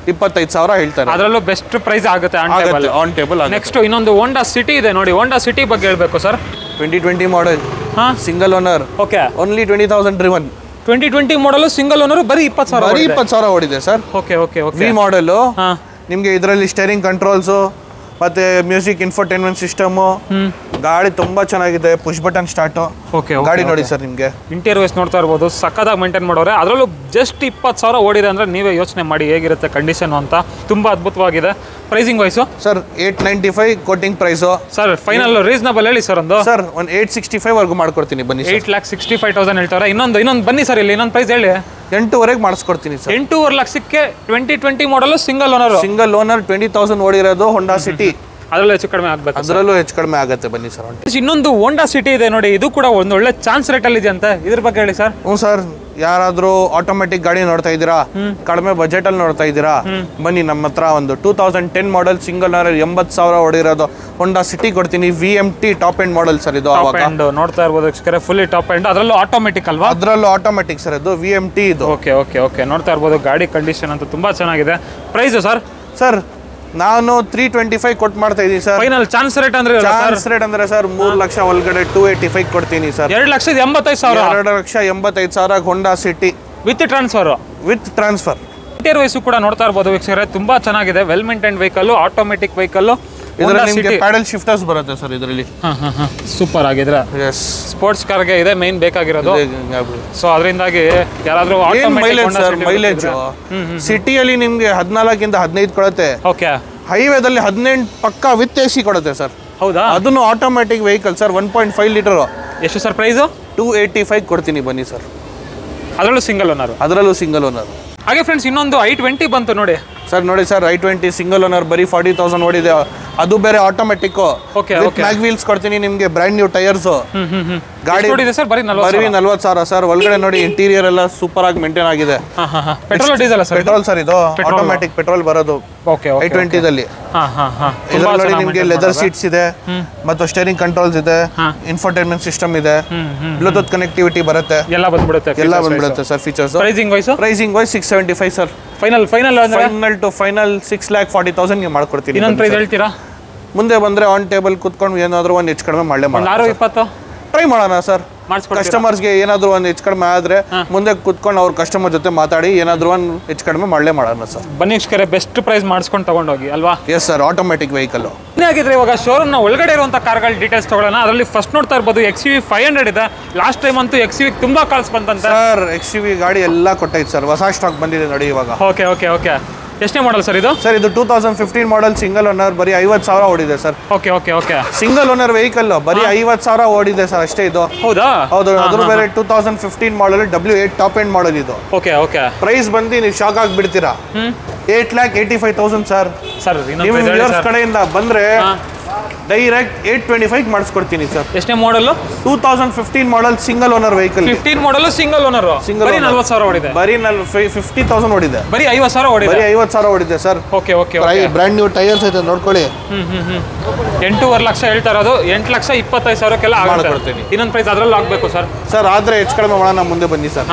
25,000 ಹೇಳ್ತಾರೆ. ಅದರಲ್ಲೂ ಬೆಸ್ಟ್ ಪ್ರೈಸ್ ಆಗುತ್ತೆ ಆನ್ ಟೇಬಲ್. ನೆಕ್ಸ್ಟ್ ಇನ್ನೊಂದು ಹೋಂಡಾ ಸಿಟಿ ಇದೆ ನೋಡಿ. ಹೋಂಡಾ ಸಿಟಿ ಬಗ್ಗೆ ಹೇಳ್ಬೇಕು sir. 2020 model. Single owner. Okay. Only 20,000 driven. 2020 model single owner. ಬರೀ 20,000 ಓಡಿದೆ ಸರ್. ಓಕೆ. V model. ನಿಮ್ಗೆ ಇದರಲ್ಲಿ ಸ್ಟೇರಿಂಗ್ ಕಂಟ್ರೋಲ್ಸ್ ಮತ್ತೆ ಮ್ಯೂಸಿಕ್ ಇನ್ಫೋಟೈನ್ಮೆಂಟ್ ಸಿಸ್ಟಮು, ಗಾಡಿ ತುಂಬಾ ಚೆನ್ನಾಗಿದೆ, ಪುಷ್ ಬಟನ್ ಸ್ಟಾರ್ಟು. ಓಕೆ ಗಾಡಿ ನೋಡಿ ಸರ್, ನಿಮಗೆ ಇಂಟೀರಿಯರ್ ವೈಸ್ ನೋಡ್ತಾ ಇರ್ಬೋದು, ಸಕ್ಕದಾಗಿ ಮೇಂಟೈನ್ ಮಾಡೋರೆ. ಅದರಲ್ಲೂ ಜಸ್ಟ್ 20,000 ಓಡಿದೆ ಅಂದರೆ ನೀವೇ ಯೋಚನೆ ಮಾಡಿ ಹೇಗಿರುತ್ತೆ ಕಂಡೀಷನ್ ಅಂತ. ತುಂಬ ಅದ್ಭುತವಾಗಿದೆ. Pricing wise sir 895 quoting price. Sir final reasonable ಹೇಳಿ ಸರ್ ಒಂದು. ಸರ್ ಒಂದು 865 ವರೆಗೂ ಮಾಡ್ಕೊಡ್ತೀನಿ ಬನ್ನಿ. 8,65,000 ಹೇಳ್ತಾರೆ. ಇನ್ನೊಂದು ಬನ್ನಿ ಸರ್, ಇಲ್ಲಿ ಇನ್ನೊಂದು ಪ್ರೈಸ್ ಹೇಳಿ. 8ವರೆಗೆ ಮಾಡಿಸ್ಕೊಡ್ತೀನಿ ಸರ್. 8.5 ಲಕ್ಷಕ್ಕೆ 2020 ಮಾಡಲು ಸಿಂಗಲ್ ಓನರ್ 20,000 ಓಡಿರೋದು ಹೊಂಡಾ ಸಿಟಿ. ಅದರಲ್ಲೂ ಹೆಚ್ಚು ಕಡಿಮೆ ಆಗಬೇಕು. ಅದರಲ್ಲೂ ಹೆಚ್ಚು ಕಡಿಮೆ ಆಗುತ್ತೆ ಬನ್ನಿ ಸರ್. ಇನ್ನೊಂದು ಹೋಂಡಾ ಸಿಟಿ ಇದೆ ನೋಡಿ, ಇದು ಕೂಡ ಒಂದು ಒಳ್ಳೆ ಚಾನ್ಸ್ ರೇಟಲ್ಲಿ ಇದೆ ಅಂತ, ಇದ್ರ ಬಗ್ಗೆ ಹೇಳಿ ಸರ್. ಹ್ಞೂ ಸರ್, ಯಾರಾದರೂ ಆಟೋಮೆಟಿಕ್ ಗಾಡಿ ನೋಡ್ತಾ ಇದ್ದೀರಾ, ಕಡಿಮೆ ಬಜೆಟಲ್ಲಿ ನೋಡ್ತಾ ಇದ್ದೀರಾ, ಬನ್ನಿ ನಮ್ಮ ಹತ್ರ ಒಂದು 2010 ಮಾಡೆಲ್ ಸಿಂಗಲ್ ಓನರ್ 80,000 ಓಡಿರೋದು ಹೊಂಡಾ ಸಿಟಿ ಕೊಡ್ತೀನಿ. VMT top end model sir ಇದು. ನೋಡ್ತಾ ಇರ್ಬೋದು ಫುಲ್ಲಿ ಟಾಪ್ ಎಂಡ್, ಅದರಲ್ಲೂ ಆಟೋಮೆಟಿಕ್ ಅಲ್ವಾ? ಅದರಲ್ಲೂ ಆಟೋಮೆಟಿಕ್ ಸರ್, ಇದು VMT ಇದು. ಓಕೆ ನೋಡ್ತಾ ಇರ್ಬೋದು. ಗಾಡಿ ಕಂಡೀಷನ್ ಅಂತ ತುಂಬಾ ಚೆನ್ನಾಗಿದೆ. ಪ್ರೈಸ್ ಸರ್ ನಾನು 325 ಕೊಟ್ಟು ಮಾಡ್ತಾ ಇದ್ದೀನಿ ಸರ್. ಫೈನಲ್ ಚಾನ್ಸ್ ರೇಟ್ ಅಂದ್ರೆ ಸರ್ 3 ಲಕ್ಷ ಒಳಗಡೆ 285 ಕೊಡ್ತೀನಿ sir. 2,85,000. 2,85,000 Honda city with transfer. Interior wise ಕೂಡ ನೋಡ್ತಾ ಇರ್ಬೋದು ವೀಕ್ಷಕರೇ, ತುಂಬಾ ಚೆನ್ನಾಗಿದೆ. Well maintain vehicle, automatic vehicle. ಇದರಲ್ಲಿ ನಿಮಗೆ ಪ್ಯಾಡಲ್ ಶಿಫ್ಟರ್ಸ್ ಬರುತ್ತೆ ಸರ್ ಇದರಲ್ಲಿ. ಸೂಪರ್ ಆಗಿದ್ರೆ ಸ್ಪೋರ್ಟ್ಸ್ ಕಾರ್ಗೆ ಇದೆ ಮೇನ್ ಬೇಕಾಗಿರೋದು. ಸೊ ಅದರಿಂದಾಗಿ ಯಾರಾದ್ರೂ ಮೈಲೇಜ್ ಸಿಟಿಯಲ್ಲಿ ನಿಮ್ಗೆ 14 ಇಂದ 15 ಕೊಡುತ್ತೆ. ಓಕೆ. ಹೈವೇದಲ್ಲಿ 18 ಪಕ್ಕ ವಿತ್ AC ಕೊಡುತ್ತೆ ಸರ್. ಹೌದಾ? ಅದನ್ನು ಆಟೋಮೆಟಿಕ್ ವೆಹಿಕಲ್ ಸರ್. 1.5 ಲೀಟರ್. ಎಷ್ಟು ಸರ್ ಪ್ರೈಸ್? 285 ಕೊಡ್ತೀನಿ ಬನ್ನಿ ಸರ್. ಅದರಲ್ಲೂ ಸಿಂಗಲ್ ಓನರ್. ಹಾಗೆ ಫ್ರೆಂಡ್ಸ್ ಇನ್ನೊಂದು i20 ಬಂತು ನೋಡಿ ಸರ್. ನೋಡಿ ಸರ್, i20 ಸಿಂಗಲ್ ಓನರ್ ಬರೀ 40,000 ಓಡಿದೆ. ಅದು ಬೇರೆ ಆಟೋಮೆಟಿಕ್. ಮ್ಯಾಗ್ ವೀಲ್ಸ್ ಕೊಡ್ತೀನಿ ನಿಮ್ಗೆ, ಬ್ರ್ಯಾಂಡ್ ನ್ಯೂ ಟೈರ್ಸ್. ಗಾಡಿ ಸರ್ ಬರೀ 40,000 ಸರ್. ಒಳಗಡೆ ನೋಡಿ ಇಂಟೀರಿಯರ್ ಎಲ್ಲ ಸೂಪರ್ ಆಗಿ ಮೇಂಟೈನ್ ಆಗಿದೆ. ಪೆಟ್ರೋಲ್ ಸರ್ ಇದು, ಆಟೋಮೆಟಿಕ್ ಪೆಟ್ರೋಲ್ ಬರೋದು i20 ದಲ್ಲಿ. ಇದರಲ್ಲಿ ನಿಮ್ಗೆ ಲೆದರ್ ಸೀಟ್ಸ್ ಇದೆ, ಮತ್ತು ಸ್ಟೇರಿಂಗ್ ಕಂಟ್ರೋಲ್ಸ್ ಇದೆ, ಇನ್ಫೋಟೈನ್ಮೆಂಟ್ ಸಿಸ್ಟಮ್ ಇದೆ, ಬ್ಲೂಟೂತ್ ಕನೆಕ್ಟಿವಿಟಿ ಬರುತ್ತೆ, ಎಲ್ಲ ಬಂದ್ಬಿಡುತ್ತೆ sir features. Pricing wise 675 sir. Final to final 6,40,000 ಮಾಡ್ಕೊಡ್ತೀನಿ. ಇನ್ನೊಂದು ಪ್ರೈಸ್ ಹೇಳ್ತೀರಾ? ಮುಂದೆ ಬಂದ್ರೆ ಆನ್ ಟೇಬಲ್ ಕುತ್ಕೊಂಡು ಏನಾದ್ರು ಒಂದು ಹೆಚ್ಚು ಕಡಿಮೆ ಮಾಡಲೇ ಮಾಡೋಣ. 20 ಟ್ರೈ ಮಾಡೋಣ ಸರ್. ಕಸ್ಟಮರ್ಸ್ಗೆ ಏನಾದ್ರು ಒಂದು ಹೆಚ್ಚು ಕಡಿಮೆ ಆದ್ರೆ ಮುಂದೆ ಕುತ್ಕೊಂಡು ಅವ್ರ ಕಸ್ಟಮರ್ ಜೊತೆ ಮಾತಾಡಿ ಏನಾದ್ರು ಒಂದು ಹೆಚ್ಚು ಕಡಿಮೆ ಮಾಡಲೇ ಮಾಡೋಣ ಸರ್. ಬನ್ನಿ ಬೆಸ್ಟ್ ಪ್ರೈಸ್ ಮಾಡಿಸ್ಕೊಂಡು ತಗೊಂಡೋಗಿ ಅಲ್ವಾ? Yes sir, automatic vehicle. ಆಗಿದ್ರೆ ಇವಾಗ ಶೋರೂಮ್ ನ ಒಳಗಡೆ ಇರುವಂತ ಕಾರ್ಗಳ ಡೀಟೇಲ್ಸ್ ತಗೊಳ್ಳೋಣ. ಅದರಲ್ಲಿ ಫಸ್ಟ್ ನೋಡ್ತಾ ಇರ್ಬೋದು XUV 500 ಇದೆ. ಲಾಸ್ಟ್ ಟೈಮ್ ಅಂತೂ XUV ತುಂಬಾ ಕಾಲ್ಸ್ ಬಂತಂತ ಸರ್. XUV ಗಾಡಿ ಎಲ್ಲ ಕೊಟ್ಟೈತೆ ಸರ್, ಹೊಸ ಸ್ಟಾಕ್ ಬಂದಿದೆ ನೋಡಿ ಇವಾಗ. ಓಕೆ. ಎಷ್ಟನೇ ಮಾಡಲ್ ಸರ್ ಇದು? ಸರ್ ಇದು 2015 ಮಾಡೆಲ್ ಸಿಂಗಲ್ ಓನರ್, ಬರೀ 50,000 ಓಡಿದೆ sir. Okay. Single owner vehicle ಬರೀ 50,000 ಓಡಿದೆ ಸರ್ ಅಷ್ಟೇ ಇದು. ಹೌದು. ಅದ್ರ ಬೇರೆ 2015 model W8 top end model ಇದು. ಓಕೆ. ಪ್ರೈಸ್ ಬಂದು ನೀವು ಶಾಕ್ ಆಗಿಬಿಡ್ತೀರಾ. 8,85,000 ಸರ್. ನಿಮ್ಮ ಕಡೆಯಿಂದ ಬಂದ್ರೆ ಡೈರೆಕ್ಟ್ 825 ಮಾಡಿಸ್ಕೊಡ್ತೀನಿ ಸರ್. ಎಷ್ಟನೇ ಮಾಡಲ್? 2015 ಮಾಡೆಲ್ ಸಿಂಗಲ್ ಓನರ್ ವೆಹಿಕಲ್. 15 ಮಾಡಲ್ ಸಿಂಗಲ್ ಓನರ್. ಬರೀ 40,000 ಓಡಿದೆ. ಬರೀ 50,000 ಓಡಿದೆ. ಬರೀ 50,000 ಓಡಿದೆ. ಬರೀ 50,000 ಓಡಿದೆ sir. Okay. Brand new tyres ಐತೆ ನೋಡ್ಕೊಳ್ಳಿ. 8.5 ಲಕ್ಷ ಹೇಳ್ತಾ ಇರೋದು. 8,25,000ಕ್ಕೆಲ್ಲ ಮಾಡ್ಕೊಡ್ತೀನಿ. ಇನ್ನೊಂದು ಪ್ರೈಸ್ ಅದರಲ್ಲೂ ಆಗಬೇಕು ಸರ್. ಆದ್ರೆ ಹೆಚ್ಚು ಕಡಿಮೆ ಮಾಡೋಣ, ಮುಂದೆ ಬನ್ನಿ ಸರ್.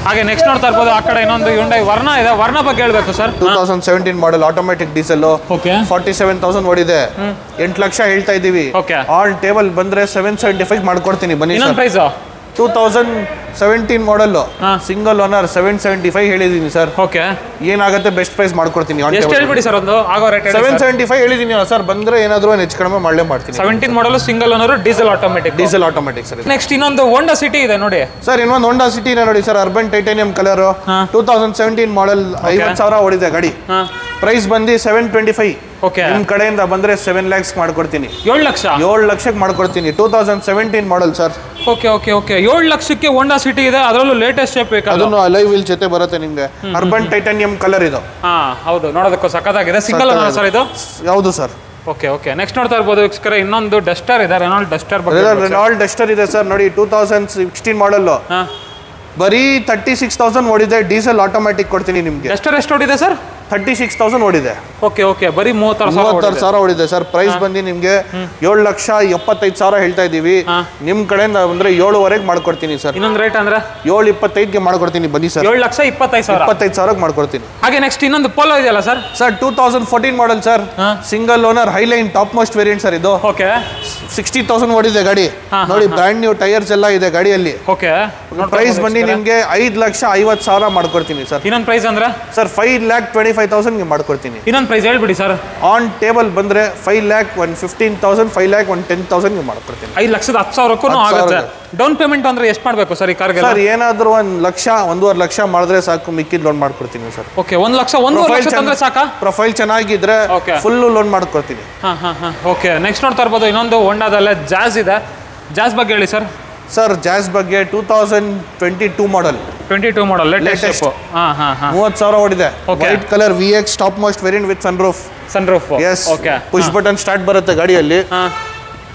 ಹಾಗೆ ನೆಕ್ಸ್ಟ್ ನೋಡ್ತಾ ಇರ್ಬೋದು, ಆ ಕಡೆ ಇನ್ನೊಂದು Hyundai ವರ್ಣ ಇದೆ. ವರ್ಣ ಬಗ್ಗೆ ಹೇಳ್ಬೇಕು ಸರ್. 2017 model automatic diesel. 47,000 ಓಡಿದೆ. 8 ಲಕ್ಷ ಹೇಳ್ತಾ ಇದೀವಿ. ಆಲ್ ಟೇಬಲ್ ಬಂದ್ರೆ 775 ಮಾಡ್ಕೊಡ್ತೀನಿ ಬನ್ನಿ. 2017 ಮಾಡೆಲ್ ಸಿಂಗಲ್ ಓನರ್ 775 ಹೇಳಿದೀನಿ ಸರ್. ಓಕೆ. ಏನಾಗುತ್ತೆ ಬೆಸ್ಟ್ ಪ್ರೈಸ್ ಮಾಡ್ಕೊಡ್ತೀನಿ. ಎಷ್ಟು ಹೇಳ್ಬಿಡಿ ಸರ್, ಒಂದು ಆಗೋ ರೇಟ್ 775 ಹೇಳಿದೀನಿ ಸರ್. ಬಂದ್ರೆ ಏನಾದ್ರು ಹೆಚ್ಚು ಕಡಿಮೆ ಮಾಡಲೇ ಮಾಡ್ತೀನಿ. 17 model single owner diesel automatic sir. Next ಇನ್ನೊಂದು ಹೋಂಡಾ ಸಿಟಿ ಇದೆ ನೋಡಿ ಸರ್. ಇನ್ನೊಂದು ಹೋಂಡಾ ಸಿಟಿ ಇದೆ ನೋಡಿ sir. Urban titanium colour, 2017 model 50,000 ಓಡಿದೆ ಗಾಡಿ. ಪ್ರೈಸ್ ಬಂದು 725. ನಿಮ್ ಕಡೆಯಿಂದ ಬಂದ್ರೆ 7 lakhs ಮಾಡ್ಕೊಡ್ತೀನಿ. 7 ಲಕ್ಷಕ್ಕೆ ಮಾಡ್ಕೊಡ್ತೀನಿ. 2017 ಮಾಡೆಲ್ ಸರ್. ಓಕೆ. 7 ಲಕ್ಷಕ್ಕೆ ಹೋಂಡಾ ಸಿಟಿ ಇದೆ, ಅದರಲ್ಲೂ ಲೇಟೆಸ್ಟ್ ಶೇಪ್ ಬೇಕು. ಅದನ್ನು ಅಲೈ ವೀಲ್ ಜೊತೆ ಬರುತ್ತೆ ನಿಮ್ಗೆ. ಅರ್ಬನ್ ಟೈಟಾನಿಯಂ ಕಲರ್ ಇದು. ಹೌದು, ನೋಡೋದಕ್ಕೂ ಸಖತ್ತಾಗಿದೆ. ಸಿಂಗಲ್ ಓನರ್ ಸರ್ ಇದು? ಹೌದು ಸರ್. ಓಕೆ. ನೆಕ್ಸ್ಟ್ ನೋಡ್ತಾ ಇರ್ಬೋದು ವೀಕ್ಷಕರೇ, ಇನ್ನೊಂದು ಡಸ್ಟರ್ ಇದೆ. ರೆನಾಲ್ಡ್ ಡಸ್ಟರ್ ಇದೆ ಸರ್. ನೋಡಿ 2016 ಮಾಡೆಲ್, ಬರೀ 36,000 ಓಡಿದೆ. ಡೀಸೆಲ್ ಆಟೋಮೆಟಿಕ್ ಕೊಡ್ತೀನಿ ನಿಮ್ಗೆ. ಡಸ್ಟರ್ ಎಷ್ಟು ಓಡಿದೆ ಸರ್? 36,000 ಓಡಿದೆ. ಓಕೆ. ಬರೀ 36,000 ಓಡಿದೆ ಸರ್. ಪ್ರೈಸ್ ಬಂದು ನಿಮ್ಗೆ 7,75,000 ಹೇಳ್ತಾ ಇದೀವಿ. ನಿಮ್ ಕಡೆಯಿಂದ ಬಂದ್ರೆ 7ವರೆಗೆ ಮಾಡ್ಕೊಡ್ತೀನಿ ಸರ್. ಇನ್ನೊಂದು ರೇಟ್ ಅಂದ್ರೆ 725ಗೆ ಮಾಡ್ಕೊಡ್ತೀನಿ ಬನ್ನಿ ಸರ್. 7,25,000 ಮಾಡ್ಕೊಡ್ತೀನಿ. ಹಾಗೆ ನೆಕ್ಸ್ಟ್ ಇನ್ನೊಂದು ಪೋಲೋ ಇದೆಯಲ್ಲ sir. 2014 model sir. Single owner Highline top most variant sir ಇದು. 60,000 ಓಡಿದೆ ಗಾಡಿ. ನೋಡಿ ಬ್ರ್ಯಾಂಡ್ ನ್ಯೂ ಟೈರ್ಸ್ ಎಲ್ಲ ಇದೆ ಗಾಡಿಯಲ್ಲಿ. ಪ್ರೈಸ್ ಬಂದು ನಿಮ್ಗೆ 5,50,000 ಮಾಡ್ಕೊಡ್ತೀನಿ ಸರ್. ಇನ್ನೊಂದು ಪ್ರೈಸ್ ಅಂದ್ರೆ ಸರ್ 5,25,000 75,000 ಮಾಡ್ಕೊಡ್ತೀನಿ. ಇನ್ನೊಂದು ಪ್ರೈಸ್ ಹೇಳ್ಬಿಡಿ ಸರ್. ಆನ್ ಟೇಬಲ್ ಬಂದ್ರೆ 5,15,000 5,10,000 ಮಾಡ್ಕೊಡ್ತೀನಿ. 5,10,000 ಆಗುತ್ತೆ. ಡೌನ್ ಪೇಮೆಂಟ್ ಅಂದ್ರೆ ಎಷ್ಟು ಮಾಡಬೇಕು ಸರ್ ಈ ಕಾರ್ಗೆ? ಸರ್ ಏನಾದರೂ 1 ಲಕ್ಷ 1.5 ಲಕ್ಷ ಮಾಡಿದ್ರೆ ಸಾಕು, ಮಿಕ್ಕಿದ ಲೋನ್ ಮಾಡ್ಕೊಡ್ತೀನಿ ಸರ್. ಓಕೆ 1 ಲಕ್ಷ 1.5 ಲಕ್ಷ ತಂದ್ರೆ ಸಾಕಾ? ಪ್ರೊಫೈಲ್ ಚೆನ್ನಾಗಿದ್ರೆ ಫುಲ್ ಲೋನ್ ಮಾಡ್ಕೊಡ್ತೀನಿ. ಓಕೆ ನೆಕ್ಸ್ಟ್ ನೋಡ್ತಾ ಇರ್ಬೋದು ಇನ್ನೊಂದು ಹೋಂಡಾದಲ್ಲೇ ಜಾಜ್ ಇದೆ. ಜಾಜ್ ಬಗ್ಗೆ ಹೇಳಿ ಸರ್. ಸರ್ ಜಾಜ್ ಬಗ್ಗೆ 2022 ಮಾಡಲ್. 22 ಮಾಡಲ್ ಲೇಟೆಸ್ಟ್. 30,000 ಓಡಿದೆ. White colour VX top most variant with sunroof. Yes. Push button start ಬರುತ್ತೆ ಗಾಡಿಯಲ್ಲಿ.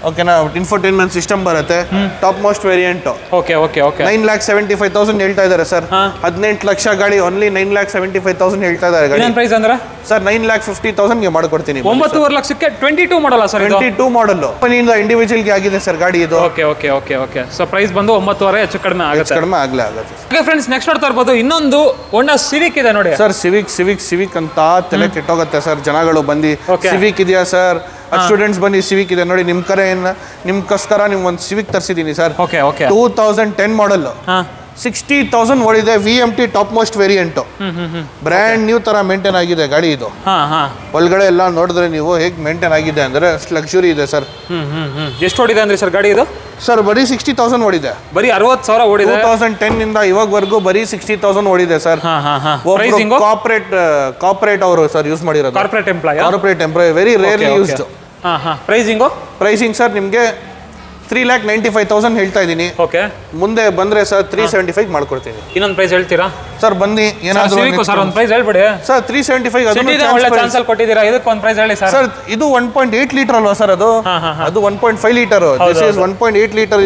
ಓಕೆನಾ, ಇನ್ಫೋಟೈನ್ಮೆಂಟ್ ಸಿಸ್ಟಮ್ ಬರುತ್ತೆ. Top most variant. 9,75,000 ಹೇಳ್ತಾ ಇದ್ದಾರೆ ಸರ್. 18 ಲಕ್ಷ ಗಾಡಿ ಓನ್ಲಿ 9,75,000 ಹೇಳ್ತಾ ಇದ್ದಾರೆ ಗಾಡಿ. ಪ್ರೈಸ್ ಅಂದ್ರೆ ಸರ್ 9,50,000 ಮಾಡ್ಕೊಡ್ತೀನಿ. 9.5 ಲಕ್ಷಕ್ಕೆ 22 ಮಾಡಲ್ಲ ಸರ್? 22 ಮಾಡಲ್ ಕಂಪನಿಯಿಂದ ಇಂಡಿವಿಜುವಲ್ಗೆ ಆಗಿದೆ ಸರ್ ಗಾಡಿ ಇದು. ಓಕೆ ಸೊ ಪ್ರೈಸ್ ಬಂದು 9.5 ಹೆಚ್ಚು ಕಡಿಮೆ ಆಗುತ್ತೆ. ಕಡಿಮೆ ಆಗುತ್ತೆ. ಓಕೆ ಫ್ರೆಂಡ್ಸ್ ನೆಕ್ಸ್ಟ್ ನೋಡ್ತಾ ಇರ್ಬೋದು ಇನ್ನೊಂದು ಹೋಂಡಾ ಸಿವಿಕ್ ಇದೆ ನೋಡಿ ಸರ್. ಸಿವಿಕ್ ಅಂತ ತಲೆ ಕೆಟ್ಟೋಗುತ್ತೆ ಸರ್. ಜನಗಳು ಬಂದು ಸಿವಿಕ್ ಇದೆಯಾ ಸರ್, ಸ್ಟೂಡೆಂಟ್ಸ್ ಬನ್ನಿ ಸಿವಿಕ್ ಇದೆ ನೋಡಿ, ನಿಮ್ಗೋಸ್ಕರ ಒಂದು ಸಿವಿಕ್ ತರಿಸಿದ್ದೀನಿ ಸರ್. 2010 ಮಾಡಲ್, 60,000 ಓಡಿದೆ. VMT top most variant, brand new ತರ ಮೇಂಟೈನ್ ಆಗಿದೆ ಗಾಡಿ ಇದು. ಒಳಗಡೆ ಎಲ್ಲ ನೋಡಿದ್ರೆ ನೀವು ಹೇಗೆ ಮೇಂಟೈನ್ ಆಗಿದೆ ಅಂದ್ರೆ ಅಷ್ಟು ಲಕ್ಸುರಿ ಇದೆ ಸರ್. ಎಷ್ಟು ಓಡಿದೆ ಅಂದ್ರೆ ಸರ್ ಗಾಡಿ ಇದು? ಸರ್ ಬರೀ 60,000 ಓಡಿದೆ. ಬರೀ 60,000 ಓಡಿದೆ. 2010 ಇಂದ ಇವಾಗವರೆಗೂ ಬರೀ 60,000 ಓಡಿದೆ ಸರ್. ಕಾರ್ಪೊರೇಟ್ ಅವರು ಸರ್ ಯೂಸ್ ಮಾಡಿರೋದು. Corporate employee very rarely used. Pricing sir ನಿಮಗೆ 3,95,000 ಹೇಳ್ತಾ ಇದ್ದೀನಿ. ಓಕೆ ಮುಂದೆ ಬಂದ್ರೆ ಸರ್ 375 ಮಾಡ್ಕೊಡ್ತೀನಿ. ಇನ್ನೊಂದು ಪ್ರೈಸ್ ಹೇಳ್ತೀರಾ ಸರ್? ಬನ್ನಿ ಏನಾದರೂ ಸರ್ ಒಂದು ಪ್ರೈಸ್ ಹೇಳ್ಬಿಡಿ ಸರ್. 375 ಒಳ್ಳೆ ಚಾನ್ಸ್ ಅಲ್ಲಿ ಕೊಟ್ಟಿದ್ದೀರಾ. ಇದಕ್ಕೆ ಒಂದು ಪ್ರೈಸ್ ಹೇಳಿ ಸರ್. ಸರ್ ಇದು 1.8 ಲೀಟರ್ ಅಲ್ವಾ ಸರ್? ಅದು 1.5 ಲೀಟರ್. This is 1.8 litre.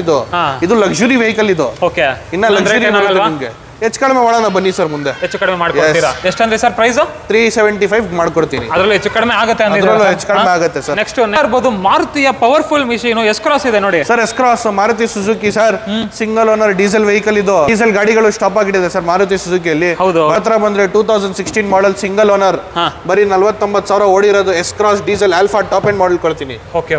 ಇದು ಲಕ್ಸುರಿ ವೆಹಿಕಲ್ ಇದು. ಓಕೆ ಇನ್ನ ಲಕ್ಸುರಿ ನಿಮಗೆ ಹೆಚ್ಚು ಕಡಿಮೆ ಮಾಡೋಣ ಬನ್ನಿ ಸರ್. ಮುಂದೆ ಹೆಚ್ಚು ಕಡಿಮೆ ಮಾಡ್ಕೊಡ್ತೀರಾ? ಎಷ್ಟಂದ್ರೆ ಸರ್ ಪ್ರೈಸ್? 375 ಮಾಡ್ಕೊಡ್ತೀನಿ. ಅದರಲ್ಲಿ ಹೆಚ್ಚು ಕಡಿಮೆ ಆಗುತ್ತೆ ಅಂದ್ರೆ ಹೆಚ್ಚು ಕಡಿಮೆ ಆಗುತ್ತೆ ಸರ್. ನೆಕ್ಸ್ಟ್ ಇರ್ಬೋದು ಮಾರುತಿಯ ಪವರ್ಫುಲ್ ಮಿಷಿನ್ ಎಸ್ ಕ್ರಾಸ್ ಇದೆ ನೋಡಿ sir. S cross Maruti Suzuki sir. Single owner diesel vehicle ಇದು. ಡೀಸೆಲ್ ಗಾಡಿಗಳು ಸ್ಟಾಪ್ ಆಗಿದೆ ಸರ್ ಮಾರುತಿ ಸುಜುಕಿಯಲ್ಲಿ. ಹತ್ರ ಬಂದ್ರೆ 2016 ಮಾಡಲ್ ಸಿಂಗಲ್ ಓನರ್, ಬರೀ 49,000 ಓಡಿರೋದು. S cross diesel alpha top end model ಕೊಡ್ತೀನಿ. ಓಕೆ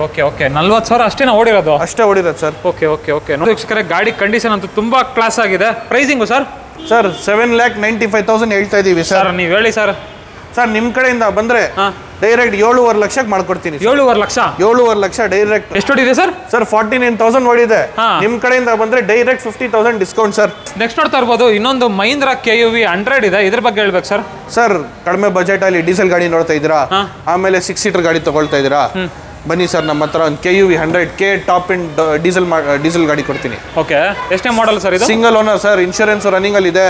40,000 ಅಷ್ಟೇನಾ ಓಡಿರೋದು? ಅಷ್ಟೇ ಓಡಿರೋದು ಸರ್. ಓಕೆ ಗಾಡಿ ಕಂಡೀಷನ್ ಅಂತೂ ತುಂಬಾ ಕ್ಲಾಸ್ ಆಗಿದೆ. Pricing sir? ಸರ್ 7,95,000 ಹೇಳ್ತಾ ಇದೀವಿ ಸರ್. ನೀವು ಹೇಳಿ ಸರ್. ಸರ್ ನಿಮ್ ಕಡೆಯಿಂದ ಬಂದ್ರೆ ಡೈರೆಕ್ಟ್ 7.5 ಲಕ್ಷಕ್ಕೆ ಮಾಡ್ಕೊಡ್ತೀನಿ. 7.5 ಲಕ್ಷ ಡೈರೆಕ್ಟ್. ಎಷ್ಟು ಓಡಿದೆ ಸರ್? ಸರ್ 49,000 ಓಡಿದೆ. ನಿಮ್ ಕಡೆಯಿಂದ ಬಂದ್ರೆ ಡೈರೆಕ್ಟ್ 50,000 ಡಿಸ್ಕೌಂಟ್ ಸರ್. ನೆಕ್ಸ್ಟ್ ನೋಡ್ತಾ ಇರ್ಬೋದು ಇನ್ನೊಂದು ಮಹೀಂದ್ರ KUV 100 ಇದೆ. ಇದ್ರ ಬಗ್ಗೆ ಹೇಳ್ಬೇಕು ಸರ್. ಸರ್ ಕಡಿಮೆ ಬಜೆಟ್ ಅಲ್ಲಿ ಡೀಸೆಲ್ ಗಾಡಿ ನೋಡ್ತಾ ಇದ್ದೀರಾ, ಆಮೇಲೆ 6 ಸೀಟರ್ ಗಾಡಿ ತಗೊಳ್ತಾ ಇದ್ದೀರಾ, ಬನ್ನಿ ಸರ್ ನಮ್ಮ ಹತ್ರ ಒಂದು KUV 100K top end diesel ಗಾಡಿ ಕೊಡ್ತೀನಿ. ಓಕೆ ಎಷ್ಟೇ ಮಾಡಲ್ ಸರ್ ಇದು? Single owner sir. Insurance running ಅಲ್ಲಿ ಇದೆ.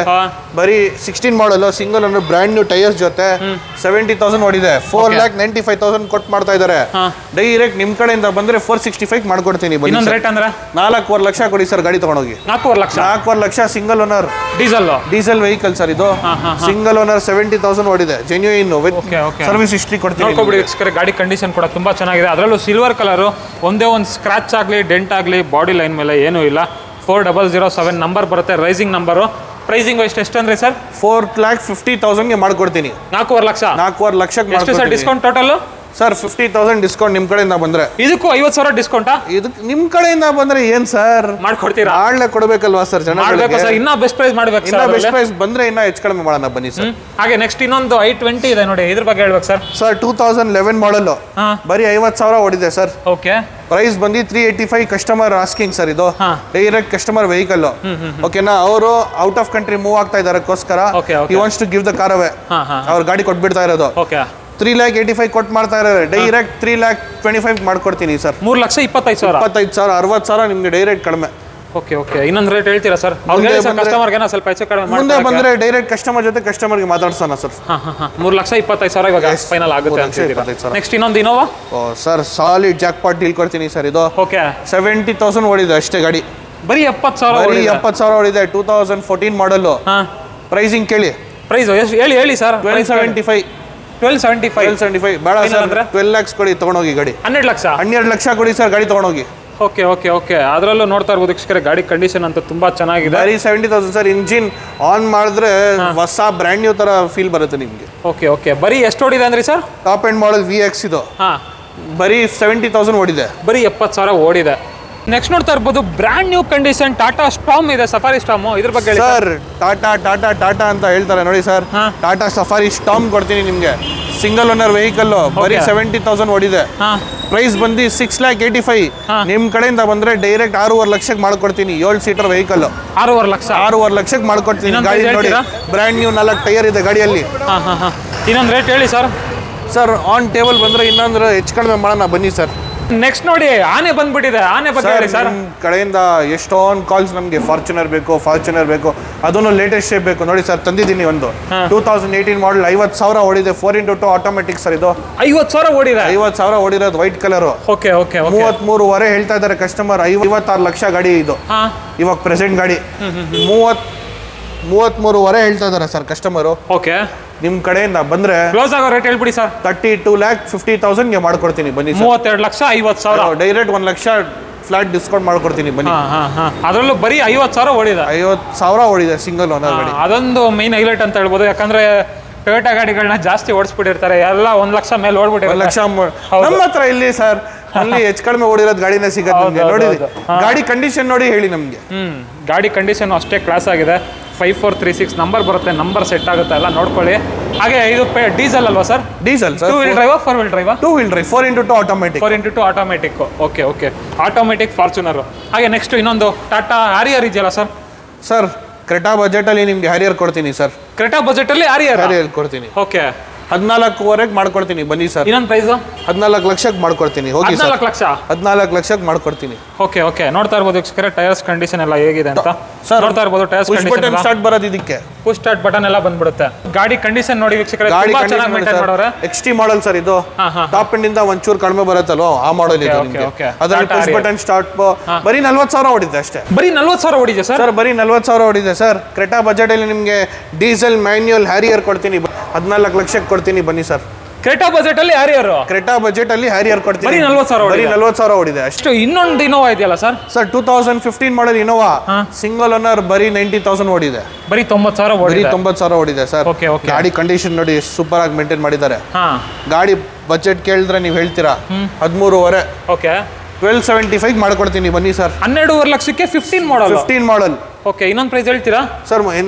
ಬರೀ 16 ಮಾಡಲ್ single owner, brand new tyres ಜೊತೆ 70,000 ಓಡಿದೆ. 4,95,000 ಕೊಟ್ಟು ಮಾಡ್ತಾ ಇದ್ದಾರೆ. ಡೈರೆಕ್ಟ್ ನಿಮ್ ಕಡೆಯಿಂದ ಬಂದ್ರೆ 465 ಮಾಡ್ಕೊಡ್ತೀನಿ. ಬನ್ನಿ ರೇಟ್ ಅಂದ್ರೆ 4.25 ಲಕ್ಷ ಕೊಡಿ ಸರ್ ಗಾಡಿ ತಗೊಂಡೋಗಿ. 4.25 lakh single owner diesel vehicle sir ಇದು. ಸಿಂಗಲ್ ಓನರ್ 70,000 ಓಡಿದೆ. ಜೆನ್ಯೂನ್ ವಿತ್ ಸರ್ವಿಸ್ ಹಿಸ್ಟ್ರಿ ಕೊಡ್ತೀನಿ. ಗಾಡಿ ಕಂಡೀಷನ್ ಕೂಡ ತುಂಬಾ ಚೆನ್ನಾಗಿದೆ. ಅದರಲ್ಲೂ ಸಿಲ್ವರ್ ಕಲರು, ಒಂದೇ ಒಂದು ಸ್ಕ್ರಾಚ್ ಆಗಲಿ ಡೆಂಟ್ ಆಗಲಿ ಬಾಡಿ ಲೈನ್ ಮೇಲೆ ಏನೂ ಇಲ್ಲ. 4007 ನಂಬರ್ ಬರುತ್ತೆ, ರೈಸಿಂಗ್ ನಂಬರು. ಪ್ರೈಸಿಂಗ್ ಎಷ್ಟು ಅಂದ್ರೆ ಸರ್? 4,50,000 ಮಾಡ್ಕೊಡ್ತೀನಿ. 4.25 ಲಕ್ಷ. 4.25 ಲಕ್ಷಕ್ಕೆ ಎಷ್ಟು sir discount total? Sir 50,000 discount ನಿಮ್ ಕಡೆಯಿಂದ ಬಂದ್ರೆ. ಇದಕ್ಕೂ 50,000 ಡಿಸ್ಕೌಂಟಾ? ಇದಕ್ಕೆ ನಿಮ್ ಕಡೆಯಿಂದ ಬಂದ್ರೆ ಏನ್ ಸರ್ ಮಾಡ್ಕೊಡ್ತೀರಾ? ಆಳ್ನೆ ಕೊಡಬೇಕಲ್ವಾ ಸರ್ ಜನಗಳಿಗೆ? ಇನ್ನ ಬೆಸ್ಟ್ ಪ್ರೈಸ್ ಮಾಡ್ಬೇಕು ಸರ್. ಇನ್ನ ಬೆಸ್ಟ್ ಪ್ರೈಸ್ ಬಂದ್ರೆ ಇನ್ನ ಹೆಚ್ಚು ಕಡಿಮೆ ಮಾಡೋಣ ಬನ್ನಿ ಸರ್. ಹಾಗೆ ನೆಕ್ಸ್ಟ್ ಇನ್ನೊಂದು i20 ಇದೆ ನೋಡಿ, ಇದ್ರ ಬಗ್ಗೆ ಹೇಳ್ಬೇಕು ಸರ್. ಸರ್ 2011 ಮಾಡಲ್, ಬರೀ 50,000 ಓಡಿದೆ ಸರ್. ಓಕೆ ಪ್ರೈಸ್ ಬಂದು 385 ಕಸ್ಟಮರ್ ಆಸ್ಕಿಂಗ್ ಸರ್. ಇದು ಡೈರೆಕ್ಟ್ ಕಸ್ಟಮರ್ ವೆಹಿಕಲ್. ಓಕೆನಾ, ಅವರು ಔಟ್ ಆಫ್ ಕಂಟ್ರಿ ಮೂವ್ ಆಗ್ತಾ ಇದಾರಕ್ಕೋಸ್ಕರ he wants to give the car away. ಅವ್ರ ಗಾಡಿ ಕೊಟ್ಬಿಡ್ತಾ ಇರೋದು. 3,85,000 ಕೊಟ್ಟು ಮಾಡ್ತಾ ಇದ್ದಾರೆ. ಡೈರೆಕ್ಟ್ 3,25,000 ಮಾಡ್ಕೊಡ್ತೀನಿ ಸರ್. 3,25,000. 60,000 ನಿಮ್ಗೆ ಡೈರೆಕ್ಟ್ ಕಡಿಮೆ. ಓಕೆ ಇನ್ನೊಂದು ರೇಟ್ ಹೇಳ್ತೀರಾ ಸರ್? ಕಸ್ಟಮರ್ಗೆ ಸ್ವಲ್ಪ ಹೆಚ್ಚು ಕಡಿಮೆ ಮುಂದೆ ಬಂದ್ರೆ ಡೈರೆಕ್ಟ್ ಕಸ್ಟಮರ್ ಜೊತೆ ಕಸ್ಟಮರ್ಗೆ ಮಾತಾಡ್ಸೋಣ ಸರ್. 3,25,000 ಇವಾಗ ಫೈನಲ್ ಆಗುತ್ತೆ ಅಂತ. ನೆಕ್ಸ್ಟ್ ಇನ್ನೊಂದು Innova sir, solid Jack pot deal ಕೊಡ್ತೀನಿ ಸರ್. ಇದು 70,000 ಓಡಿದೆ ಅಷ್ಟೇ ಗಾಡಿ. ಬರೀ 70,000 ಓಡಿದೆ. 2014 ಮಾಡಲ್. ಪ್ರೈಸಿಂಗ್ ಕೇಳಿ. ಪ್ರೈಸ್ ಹೇಳಿ ಸರ್. 1275 ಬೇಡ ಸರ್. 12 lakhs ಕೊಡಿ ತಗೊಂಡೋಗಿ ಗಾಡಿ. 12 ಲಕ್ಷ ಕೊಡಿ ಸರ್ ಗಾಡಿ ತಗೊಂಡೋಗಿ. ಓಕೆ ಅದರಲ್ಲೂ ನೋಡ್ತಾ ಇರ್ಬೋದು ವೀಕ್ಷಕರೇ, ಗಾಡಿ ಕಂಡೀಷನ್ ಅಂತೂ ತುಂಬಾ ಚೆನ್ನಾಗಿದೆ. ಬರೀ 70,000 ಸರ್. ಇಂಜಿನ್ ಆನ್ ಮಾಡಿದ್ರೆ ಹೊಸ ಬ್ರ್ಯಾಂಡ್ ನ್ಯೂ ತರ ಫೀಲ್ ಬರುತ್ತೆ ನಿಮಗೆ. ಓಕೆ ಬರೀ ಎಷ್ಟು ಓಡಿದೆ ಅಂದ್ರಿ ಸರ್? ಟಾಪ್ ಎಂಡ್ ಮಾಡಲ್ VX ಇದು. ಬರೀ 70,000 ಓಡಿದೆ. ಬರೀ 70,000 ಓಡಿದೆ. ನೆಕ್ಸ್ಟ್ ನೋಡ್ತಾ ಇರ್ಬೋದು brand new condition Tata storm ಇದೆ, ಸಫಾರಿ ಸ್ಟಾಮ್. ಇದ್ರ ಬಗ್ಗೆ ಸರ್ ಟಾಟಾ ಅಂತ ಹೇಳ್ತಾರೆ ನೋಡಿ ಸರ್. ಟಾಟಾ ಸಫಾರಿ ಸ್ಟಾಮ್ ಕೊಡ್ತೀನಿ ನಿಮ್ಗೆ. ಸಿಂಗಲ್ ಓನರ್ ವೆಹಿಕಲ್, ಬರೀ 70,000 ಓಡಿದೆ. ಪ್ರೈಸ್ ಬಂದು 6,85,000. ನಿಮ್ ಕಡೆಯಿಂದ ಬಂದ್ರೆ ಡೈರೆಕ್ಟ್ 6.5 ಲಕ್ಷಕ್ಕೆ ಮಾಡ್ಕೊಡ್ತೀನಿ. 7 ಸೀಟರ್ ವೆಹಿಕಲ್ 6.5 ಲಕ್ಷಕ್ಕೆ ಮಾಡ್ಕೊಡ್ತೀನಿ. ಗಾಡಿ ನೋಡಿ ಬ್ರ್ಯಾಂಡ್ ನ್ಯೂ 4 ಟೈರ್ ಇದೆ ಗಾಡಿಯಲ್ಲಿ. ಇನ್ನೊಂದು ರೇಟ್ ಹೇಳಿ ಸರ್. ಸರ್ ಆನ್ ಟೇಬಲ್ ಬಂದ್ರೆ ಇನ್ನೊಂದು ಹೆಚ್ಚು ಕಡಿಮೆ ಮಾಡೋಣ ಬನ್ನಿ ಸರ್. ನೆಕ್ಸ್ಟ್ ನೋಡಿ ಆನೆ ಬಂದ್ಬಿಟ್ಟಿದೆ, ಆನೆ ಬಗ್ಗೆ ಹೇಳಿ ಸರ್. ಕಡೆಯಿಂದ ಎಷ್ಟೊಂದು ಕಾಲ್ಸ್ ನಮಗೆ ಫಾರ್ಚುನರ್ ಬೇಕು, ಅದನ್ನು ಲೇಟೆಸ್ಟ್ ಶೇಪ್ ಬೇಕು. ನೋಡಿ ಸರ್ ತಂದಿದ್ದೀನಿ ಒಂದು 2018 ಮಾಡಲ್ 50,000 ಓಡಿದೆ. 4x2 automatic sir. ಇದು 50,000 ಓಡಿದೆ. 50,000 ಓಡಿರೋದು ವೈಟ್ ಕಲರ್. 33 ಹೇಳ್ತಾ ಇದ್ದಾರೆ ಕಸ್ಟಮರ್. 56 ಲಕ್ಷ ಗಾಡಿ ಇದು ಇವಾಗ ಪ್ರೆಸೆಂಟ್ ಗಾಡಿ. 33 ಹೇಳ್ತಾ ಇದಾರೆ ಸರ್ ಕಸ್ಟಮರು. ಓಕೆ, ನಿಮ್ ಕಡೆಯಿಂದ ಬಂದ್ರೆ ಕ್ಲೋಸ್ ಆಗೋ ರೇಟ್ ಹೇಳ್ಬಿಡಿ ಸರ್. 32,50,000 ಮಾಡ್ಕೊಡ್ತೀನಿ ಬನ್ನಿ. 32,50,000 ಡೈರೆಕ್ಟ್ 1 ಲಕ್ಷ ಫ್ಲಾಟ್ ಡಿಸ್ಕೌಂಟ್ ಮಾಡ್ಕೊಡ್ತೀನಿ ಬನ್ನಿ. ಅದರಲ್ಲೂ ಬರೀ 50,000 ಓಡಿದೆ. 50,000 ಓಡಿದೆ ಸಿಂಗಲ್ ಓನರ್ ಗಾಡಿ. ಅದೊಂದು ಮೈನ್ ಹೈಲೈಟ್ ಅಂತ ಹೇಳ್ಬೋದು. ಯಾಕಂದ್ರೆ ಟೊಯೋಟಾ ಗಾಡಿಗಳನ್ನ ಜಾಸ್ತಿ ಓಡಿಸ್ಬಿಟ್ಟಿರ್ತಾರೆ, ಎಲ್ಲ 1 ಲಕ್ಷ ಮೇಲೆ ಓಡ್ಬಿಟ್ಟಿರ್ತಾರೆ. 1 ಲಕ್ಷ ನಮ್ಮ ಹತ್ರ ಇಲ್ಲಿ ಸರ್ ಅಲ್ಲಿ ಹೆಚ್ಚು ಕಡಿಮೆ ಓಡಿರೋದು ಗಾಡಿನ ಸಿಗುತ್ತೆ. ನೋಡಿ ಗಾಡಿ ಕಂಡೀಷನ್ ನೋಡಿ ಹೇಳಿ ನಮ್ಗೆ. ಗಾಡಿ ಕಂಡೀಷನ್ ಅಷ್ಟೇ ಕ್ಲಾಸ್ ಆಗಿದೆ. 5436 ನಂಬರ್ ಬರುತ್ತೆ, ನಂಬರ್ ಸೆಟ್ ಆಗುತ್ತೆ, ಎಲ್ಲ ನೋಡ್ಕೊಳ್ಳಿ. ಹಾಗೆ ಇದು ಡೀಸೆಲ್ ಅಲ್ವಾ sir? Diesel sir. 2 wheel drive 4 wheel drive? 2 wheel drive 4x2 automatic. 4x2 automatic. Okay, automatic Fortuner. ಹಾಗೆ ನೆಕ್ಸ್ಟ್ ಇನ್ನೊಂದು ಟಾಟಾ ಹ್ಯಾರಿಯರ್ ಇದೆಯಲ್ಲ ಸರ್? ಸರ್ ಕ್ರೆಟಾ ಬಜೆಟ್ ಅಲ್ಲಿ ನಿಮ್ಗೆ ಹ್ಯಾರಿಯರ್ ಕೊಡ್ತೀನಿ ಸರ್. ಕ್ರೆಟಾ ಬಜೆಟ್ ಅಲ್ಲಿ ಹ್ಯಾರಿಯರ್ ಕೊಡ್ತೀನಿ. ಓಕೆ, 14,500 ಮಾಡ್ಕೊಡ್ತೀನಿ ಬನ್ನಿ ಸರ್. ಇನ್ನೊಂದು ಪ್ರೈಸ್ 14 ಲಕ್ಷಕ್ಕೆ ಮಾಡ್ಕೊಡ್ತೀನಿ. ಹೋಗಿ ಸರ್. 14 ಲಕ್ಷಕ್ಕೆ ಮಾಡ್ಕೊಡ್ತೀನಿ. ಓಕೆ, ನೋಡ್ತಾ ಇರ್ಬೋದು ವೀಕ್ಷಕರೇ ಟೈರ್ಸ್ ಕಂಡೀಷನ್ ಎಲ್ಲ ಹೇಗಿದೆ ಅಂತ. ನೋಡ್ತಾ ಇರ್ಬೋದು ಟೈರ್ಸ್ ಕಂಡೀಷನ್ ಸ್ಟಾರ್ಟ್ ಬರೋದು ಇದಕ್ಕೆ. ಪುಷ್ ಸ್ಟಾರ್ಟ್ ಬಟನ್ ಎಲ್ಲ ಬಂದ್ಬಿಡುತ್ತೆ. ಗಾಡಿ ಕಂಡೀಷನ್ ನೋಡಿ ವೀಕ್ಷಕರೇ, ತುಂಬಾ ಚೆನ್ನಾಗಿ ಮೇಂಟೈನ್ ಮಾಡೋರೆ. XT ಮಾಡೆಲ್ ಸರ್ ಇದು. ಟಾಪ್ ಎಂಡ್ ಇಂದ ಒಂಚೂರು ಕಡಿಮೆ ಬರುತ್ತಲ್ವಾ ಆ ಮಾಡೆಲ್ ಇದೆ ನಿಮಗೆ. ಅದರಲ್ಲಿ ಪುಷ್ ಬಟನ್ ಸ್ಟಾರ್ಟ್ ಬರೀ 40,000 ಓಡಿದೆ ಅಷ್ಟೇ. ಬರೀ 40,000 ಓಡಿದೆ ಸರ್? ಬರೀ 40,000 ಓಡಿದೆ ಸರ್. ಕ್ರೆಟಾ ಬಜೆಟ್ ಅಲ್ಲಿ ನಿಮಗೆ ಡೀಸೆಲ್ ಮ್ಯಾನ್ಯುಯಲ್ ಹ್ಯಾರಿಯರ್ ಕೊಡ್ತೀನಿ. 14 ಲಕ್ಷಕ್ಕೆ ಕೊಡ್ತೀನಿ ಬನ್ನಿ ಸರ್. ಕ್ರೆಟಾ ಬಜೆಟ್ ಅಲ್ಲಿ ಹ್ಯಾರಿಯರ್ ಕೊಡ್ತೀನಿ. ಬರೀ 40,000 ಓಡಿದೆ ಅಷ್ಟು. ಇನ್ನೊಂದು ಇನೋವಾ ಇದೆಯಲ್ಲ sir? 2015 model Innova single owner ಬರೀ 90,000 ಓಡಿದೆ. ಬರೀ 90,000 ಓಡಿದೆ ಸರ್. ಗಾಡಿ ಕಂಡೀಷನ್ ನೋಡಿ ಸೂಪರ್ ಆಗಿ ಮೇಂಟೈನ್ ಮಾಡಿದ್ದಾರೆ. ಗಾಡಿ ಬಜೆಟ್ ಕೇಳಿದ್ರೆ ನೀವು ಹೇಳ್ತೀರಾ 13,500. ಓಕೆ, 1275 ಮಾಡ್ಕೊಡ್ತೀನಿ ಬನ್ನಿ ಸರ್. 12.5 ಲಕ್ಷಕ್ಕೆ 15 ಮಾಡಲ್. ಓಕೆ, ಇನ್ನೊಂದು ಪ್ರೈಸ್ ಹೇಳ್ತೀರಾ ಸರ್?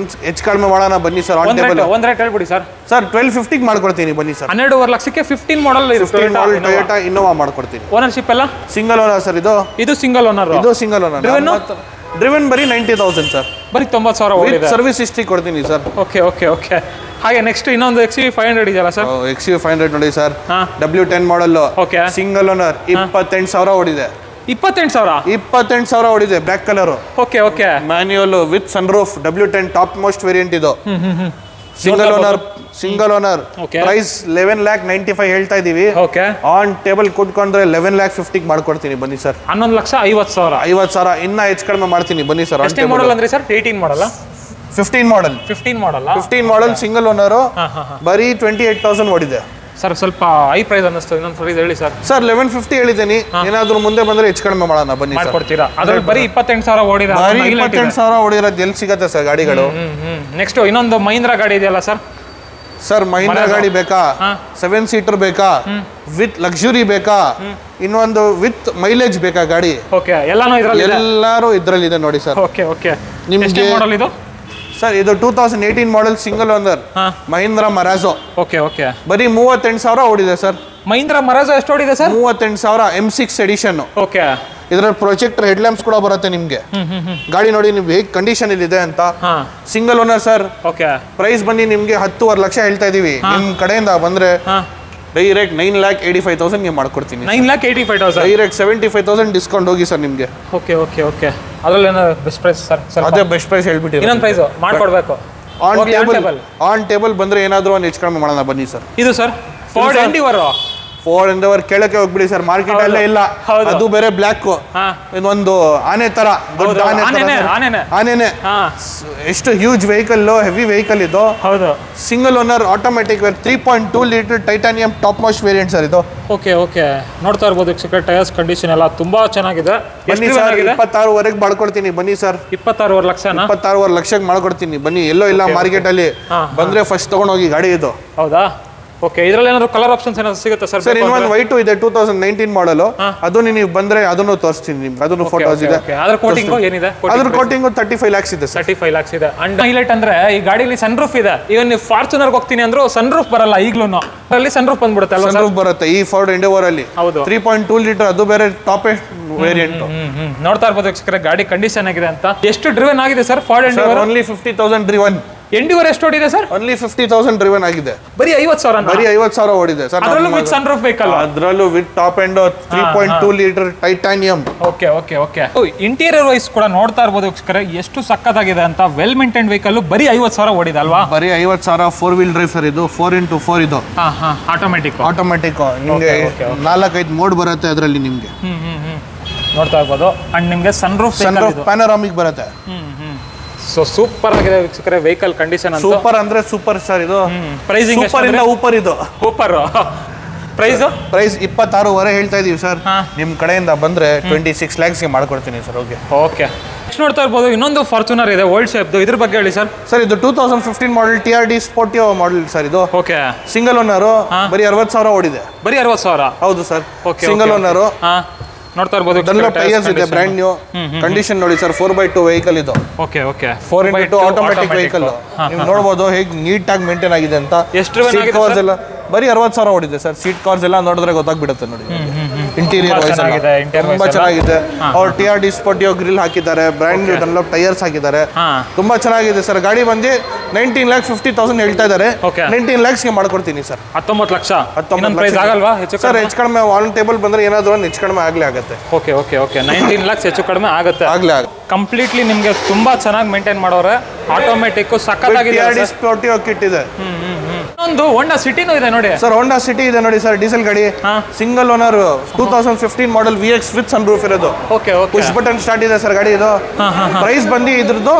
ಹೆಚ್ಚು ಕಡಿಮೆ ಮಾಡೋಣ ಬನ್ನಿ ಸರ್. ಒಂದು ರೇಟ್ ಹೇಳ್ಬಿಡಿ ಸರ್. 1250 ಮಾಡ್ಕೊಡ್ತೀನಿ ಬನ್ನಿ ಸರ್. 12.5 ಲಕ್ಷಕ್ಕೆ 15 ಮಾಡಲ್ ಟೊಯೋಟಾ ಇನ್ನೋವಾ ಮಾಡ್ಕೊಡ್ತೀನಿ. ಓನರ್ಶಿಪ್ ಎಲ್ಲ ಸಿಂಗಲ್ ಓನರ್ ಸರ್. ಇದು ಸಿಂಗಲ್ ಓನರ್. ಡ್ರಿವನ್ ಬರೀ 90,000 ಸರ್. ಬರೀ 90,000 ಸರ್ವಿಸ್ ಹಿಸ್ಟ್ರಿ ಕೊಡ್ತೀನಿ ಸರ್. ಓಕೆ. ಹಾಗೆ ನೆಕ್ಸ್ಟ್ ಇನ್ನೊಂದು XUV500 ಇದೆಯಲ್ಲ ಸರ್? XUV500 ನೋಡಿ ಸರ್. W10 ಮಾಡಲ್, ಸಿಂಗಲ್ ಓನರ್, 28,000 ಓಡಿದೆ. 28,000 ಓಡಿದೆ. Black colour. Okay. Manual with sunroof. W10 top most variant ಇದು. Single owner. ಪ್ರೈಸ್ 11,95,000 ಹೇಳ್ತಾ ಇದೀವಿ. ಆನ್ ಟೇಬಲ್ ಕೂತ್ಕೊಂಡ್ರೆ 11,50,000 ಮಾಡ್ಕೊಡ್ತೀನಿ ಬನ್ನಿ ಸರ್. 11,50,000 ಇನ್ನ ಹೆಚ್ಚು ಕಡಿಮೆ ಮಾಡ್ತೀನಿ ಬನ್ನಿ ಸರ್. ಎಷ್ಟೇ ಮಾಡಲ್ ಅಂದ್ರೆ ಸರ್? 18 ಮಾಡಲ್? 15 ಮಾಡಲ್ ಸಿಂಗಲ್ ಓನರ್. ಬರೀ 28,000 ಓಡಿದೆ ಸರ್. ಸ್ವಲ್ಪ ಹೈ ಪ್ರೈಸ್ ಅನ್ನಿಸ್ತು. ಇನ್ನೊಂದು ಪ್ರೈಸ್ ಹೇಳಿ ಸರ್. 1150 ಹೇಳಿದ್ದೀನಿ. ಏನಾದ್ರು ಮುಂದೆ ಬಂದ್ರೆ ಹೆಚ್ಚು ಕಡಿಮೆ ಮಾಡೋಣ ಬನ್ನಿ. ಮಾಡ್ಕೊಡ್ತೀರಾ? ಅದ್ರಲ್ಲಿ ಬರೀ 28,000 ಓಡಿದೆ. 28,000 ಓಡಿರೋದು ಎಲ್ಲಿ ಸಿಗತ್ತೆ ಸರ್ ಗಾಡಿಗಳು? ನೆಕ್ಸ್ಟ್ ಇನ್ನೊಂದು ಮಹೀಂದ್ರಾ ಗಾಡಿ ಇದೆಯಲ್ಲ ಸರ್? ಮಹೀಂದ್ರಾ ಗಾಡಿ ಬೇಕಾ? 7 ಸೀಟರ್ ಬೇಕಾ? ವಿತ್ ಲಕ್ಸುರಿ ಬೇಕಾ? ಇನ್ನೊಂದು ವಿತ್ ಮೈಲೇಜ್ ಬೇಕಾ ಗಾಡಿ? ಎಲ್ಲರೂ ಇದ್ರಲ್ಲಿ ಇದೆ ನೋಡಿ ಸರ್. ನಿಮ್ಗೆ ಮಾಡಲ್ ಇದು ಸರ್? ಇದು 2018 model single owner Mahindra Marazzo. ಬರೀ 38,000 ಓಡಿದೆ ಸರ್. ಮಹೀಂದ್ರಾ ಮರಾಜೋ ಎಷ್ಟು ಓಡಿದೆ ಸರ್? 38,000 M6 edition. ಇದರಲ್ಲಿ ಪ್ರೊಜೆಕ್ಟರ್ ಹೆಡ್ ಲ್ಯಾಂಪ್ಸ್ ಕೂಡ ಬರುತ್ತೆ ನಿಮ್ಗೆ. ಗಾಡಿ ನೋಡಿ ನೀವು ಹೇಗೆ ಕಂಡೀಷನ್ ಇದೆ ಅಂತ. Single owner sir. ಪ್ರೈಸ್ ಬಂದು ನಿಮ್ಗೆ 10.5 ಲಕ್ಷ ಹೇಳ್ತಾ ಇದೀವಿ. ನಿಮ್ ಕಡೆಯಿಂದ ಬಂದ್ರೆ ಡೈರೆಕ್ಟ್ 9,85,000 ಮಾಡ್ಕೊಡ್ತೀನಿ. 9,85,000 ಡೈರೆಕ್ಟ್ 75,000 ಡಿಸ್ಕೌಂಟ್ ಹೋಗಿ ಸರ್ ನಿಮ್ಗೆ. ಓಕೆ. ಅದ್ರಲ್ಲಿ ಏನೋ ಬೆಸ್ಟ್ ಪ್ರೈಸ್ ಸರ್? ಅದೇ ಬೆಸ್ಟ್ ಪ್ರೈಸ್ ಹೇಳ್ಬಿಟ್ಟು ಇನ್ನೊಂದು ಪ್ರೈಸ್ ಮಾಡ್ಕೊಡ್ಬೇಕು. ಆನ್ ಟೇಬಲ್ ಬಂದ್ರೆ ಏನಾದ್ರು ಒಂದು ಹೆಚ್ಚು ಕಡಿಮೆ ಮಾಡೋಣ ಬನ್ನಿ ಸರ್. ಇದು ಸರ್ ಫೋರ್ಡ್ ಎಂಡಿವರ್ ಕೇಳಕ್ಕೆ ಹೋಗ್ಬಿಡಿ ಸರ್. ಮಾರ್ಕೆಟ್ ಅಲ್ಲೇ ಇಲ್ಲ. ಅದು ಬೇರೆ ಬ್ಲ್ಯಾಕ್. ಇದೊಂದು ಆನೆ ತರ ದೊಡ್ಡ ಆನೆನೆ. ಎಷ್ಟು ಹ್ಯೂಜ್ ವೆಹಿಕಲ್, ಹೆವಿ ವೆಹಿಕಲ್ ಇದು. Single owner automatic 3.2 litre titanium top most variant sir ಇದು. ಓಕೆ. ನೋಡ್ತಾ ಇರ್ಬೋದು ಟೈರ್ಸ್ ಕಂಡೀಷನ್ ಎಲ್ಲ ತುಂಬಾ ಚೆನ್ನಾಗಿದೆ. ಬನ್ನಿ ಸರ್. 26,000 ಮಾಡ್ಕೊಡ್ತೀನಿ ಬನ್ನಿ ಸರ್. 26,500 ಲಕ್ಷಕ್ಕೆ ಮಾಡ್ಕೊಡ್ತೀನಿ ಬನ್ನಿ. ಎಲ್ಲೋ ಇಲ್ಲ ಮಾರ್ಕೆಟ್ ಅಲ್ಲಿ. ಬಂದ್ರೆ ಫಸ್ಟ್ ತಗೊಂಡೋಗಿ ಗಾಡಿ ಇದು. ಹೌದಾ? ಓಕೆ, ಇದರಲ್ಲಿ ಏನಾದ್ರು ಕಲರ್ ಆಪ್ಷನ್ಸ್ ಏನಾದ್ರು ಸಿಗುತ್ತೆ ಸರ್? ಸರ್ ಇನ್ನೊಂದು ವೈಟು ಇದೆ 2019 ಮಾಡಲು, ಅದು ನೀವು ಬಂದ್ರೆ ಅದನ್ನು ತೋರಿಸ್ತೀನಿ ನಿಮ್ಗೆ, ಅದನ್ನು ಫೋಟೋಸ್ ಇದೆ. ಅದ್ರ ಕೋಟಿಂಗ್ ಏನಿದೆ? ಅದ್ರ ಕೋಟಿಂಗ್ 35 lakhs ಇದೆ ಸರ್. 35 lakhs ಇದೆ. ಅಂಡ್ ಹೈಲೈಟ್ ಅಂದ್ರೆ ಈ ಗಾಡಿಲಿ ಸನ್ ರೂಫ್ ಇದೆ. ಈಗ ನೀವು ಫಾರ್ಚುನರ್ ಹೋಗ್ತೀನಿ ಅಂದ್ರೂ ಸನ್ ರೂಫ್ ಬರಲ್ಲ ಈಗ್ಲೂ, ಅದರಲ್ಲಿ ಸನ್ ರೂಫ್ ಬಂದ್ಬಿಡುತ್ತೆ ಅಲ್ವಾ? ಸನ್ ರೂಫ್ ಬರುತ್ತೆ ಈ ಫೋರ್ಡ್ ಎಂಡೆವರ್ ಅಲ್ಲಿ. 3.2 ಲೀಟರ್, ಅದು ಬೇರೆ ಟಾಪ್ ವೇರಿಯಂಟ್. ನೋಡ್ತಾ ಇರ್ಬೋದು ವೀಕ್ಷಕರೇ, ಗಾಡಿ ಕಂಡೀಷನ್ ಆಗಿದೆ ಅಂತ. ಎಷ್ಟು ಡ್ರಿವನ್ ಆಗಿದೆ sir Ford Endeavour? Only 50,000 driven. Endeavour ಎಷ್ಟು ಓಡಿದೆ ಸರ್? ಓನ್ಲಿ 50,000 ಡ್ರಿವನ್ ಆಗಿದೆ. ಬರೀ 50,000? ಬರೀ 50,000 ಓಡಿದೆ ಸರ್. ಅದರಲ್ಲೂ ವಿತ್ ಸನ್ ರೂಫ್ ವೆಹಿಕಲ್, ಅದರಲ್ಲೂ with top end 3.2 litre titanium. Okay okay okay. Interior wise ಕೂಡ ನೋಡ್ತಾ ಇರ್ಬೋದು ವೀಕ್ಷಕರೇ, ಎಷ್ಟು ಸಕ್ಕತ್ತಾಗಿದೆ ಅಂತ. ವೆಲ್ ಮೇಂಟೈನ್ ವೆಹಿಕಲ್, ಬರೀ 50,000 ಓಡಿದೆ ಅಲ್ವಾ? ಬರೀ 50,000. 4 wheel drive ಸರ್ ಇದು, 4x4 ಇದು. ಆಟೋಮೆಟಿಕ್. ನಿಮಗೆ 4-5 ಮೋಡ್ ಬರುತ್ತೆ ಅದರಲ್ಲಿ ನಿಮಗೆ. ನೋಡ್ತಾ ಇರ್ಬೋದು. ಅಂಡ್ ನಿಮಗೆ ಸನ್ ರೂಫ್ ಪ್ಯಾನರಾಮಿಕ್ ಬರುತ್ತೆ. ಸೊ ಸೂಪರ್ ಆಗಿದೆ ವೀಕ್ಷಕರೇ ವೆಹಿಕಲ್ ಕಂಡೀಷನ್ ಅಂತ. ಸೂಪರ್ ಅಂದ್ರೆ ಸೂಪರ್ ಸರ್ ಇದು. ಪ್ರೈಸಿಂಗ್ ಸೂಪರ್ ಇಂದ ಊಪರ್ ಇದು. ಸೂಪರ್. ಪ್ರೈಸ್ 26,500 ಹೇಳ್ತಾ ಇದೀವಿ ಸರ್. ನಿಮ್ ಕಡೆಯಿಂದ ಬಂದ್ರೆ 26 lakhs ಗೆ ಮಾಡ್ಕೊಡ್ತೀನಿ ಸರ್. Okay okay. ನೆಕ್ಸ್ಟ್ ನೋಡ್ತಾ ಇರ್ಬೋದು ಇನ್ನೊಂದು ಫಾರ್ಚುನರ್ ಇದೆ ಓಲ್ಡ್ ಶೇಪ್ದು, ಇದ್ರ ಬಗ್ಗೆ ಹೇಳಿ ಸರ್. ಸರ್ ಇದು 2015 ಮಾಡಲ್ TRD ಸ್ಪೋರ್ಟಿಯೋ ಮಾಡಲ್ ಸರ್ ಇದು. ಓಕೆ. ಸಿಂಗಲ್ ಓನರ್, ಬರೀ 60,000 ಓಡಿದೆ. ಬರೀ 60,000? ಹೌದು ಸರ್. Single owner. ನೋಡ್ತಾ ಇರ್ಬೋದು ಟೈರ್ಸ್ ಇದೆ ಬ್ರ್ಯಾಂಡ್ ನ್ಯೂ ಕಂಡೀಷನ್ ನೋಡಿ ಸರ್. 4x2 ವೆಹಿಕಲ್ ಇದು. Okay okay. 4x2 automatic vehicle. ನೀವು ನೋಡಬಹುದು ಹೇಗೆ ನೀಟ್ ಆಗಿ ಮೇಂಟೈನ್ ಆಗಿದೆ ಅಂತ. ಎಷ್ಟು ಎಲ್ಲ ಬರೀ 60,000 ಓಡಿದೆ ಸರ್. ಸೀಟ್ ಕವರ್ಸ್ ಎಲ್ಲ ನೋಡಿದ್ರೆ ಗೊತ್ತಾಗ್ಬಿಡುತ್ತೆ ನೋಡಿ. ಇಂಟೀರಿಯರ್ ವೈಸ್ ತುಂಬಾ ಚೆನ್ನಾಗಿದೆ. ಅವ್ರು TRD ಸ್ಪೋರ್ಟಿಯೋ ಗ್ರಿಲ್ ಹಾಕಿದ್ದಾರೆ, ಬ್ರ್ಯಾಂಡ್ ನ್ಯೂ ಡನ್ಲಪ್ ಟೈರ್ಸ್ ಹಾಕಿದ್ದಾರೆ. ತುಂಬಾ ಚೆನ್ನಾಗಿದೆ ಸರ್. ಗಾಡಿ ಬಂದು 19,50,000 ಹೇಳ್ತಾ ಇದ್ದಾರೆ. 19 lakhs ಗೆ ಮಾಡ್ಕೊಡ್ತೀನಿ ಸರ್. 19 ಲಕ್ಷ. ಪ್ರೈಸ್ ಆಗಲ್ವಾ ಸರ್? ಹೆಚ್ಚು ಕಡಿಮೆ ಆನ್ ಟೇಬಲ್ ಬಂದ್ರೆ ಏನಾದ್ರು ಒಂದು ಹೆಚ್ಚು ಕಡಿಮೆ ಆಗ್ಲೇ ಆಗುತ್ತೆ. Okay okay okay. 19 lakhs ಹೆಚ್ಚು ಕಡಿಮೆ ಆಗುತ್ತೆ. ಆಗ್ಲೇ ಕಂಪ್ಲೀಟ್ಲಿ ನಿಮಗೆ ತುಂಬಾ ಚೆನ್ನಾಗಿ ಮೇಂಟೈನ್ ಮಾಡೋರೆ. ಆಟೋಮೆಟಿಕ್ ಸಕ್ಕತ್ತಾಗಿದೆ. TRD ಸ್ಪೋರ್ಟಿಯೋ ಕಿಟ್ ಇದೆ. ಒಂದು ಹೋಂಡಾ ಸಿಟಿನೂ ಇದೆ ನೋಡಿ ಸರ್. ಹೋಂಡಾ ಸಿಟಿ ಇದೆ ನೋಡಿ ಸರ್, ಡೀಸೆಲ್ ಗಾಡಿ. Single owner 2015 model VX with sun roof ಇರೋದು. Okay okay. Push button start ಇದೆ ಸರ್ ಗಾಡಿ ಇದು. ಪ್ರೈಸ್ ಬಂದು ಇದ್ರದ್ದು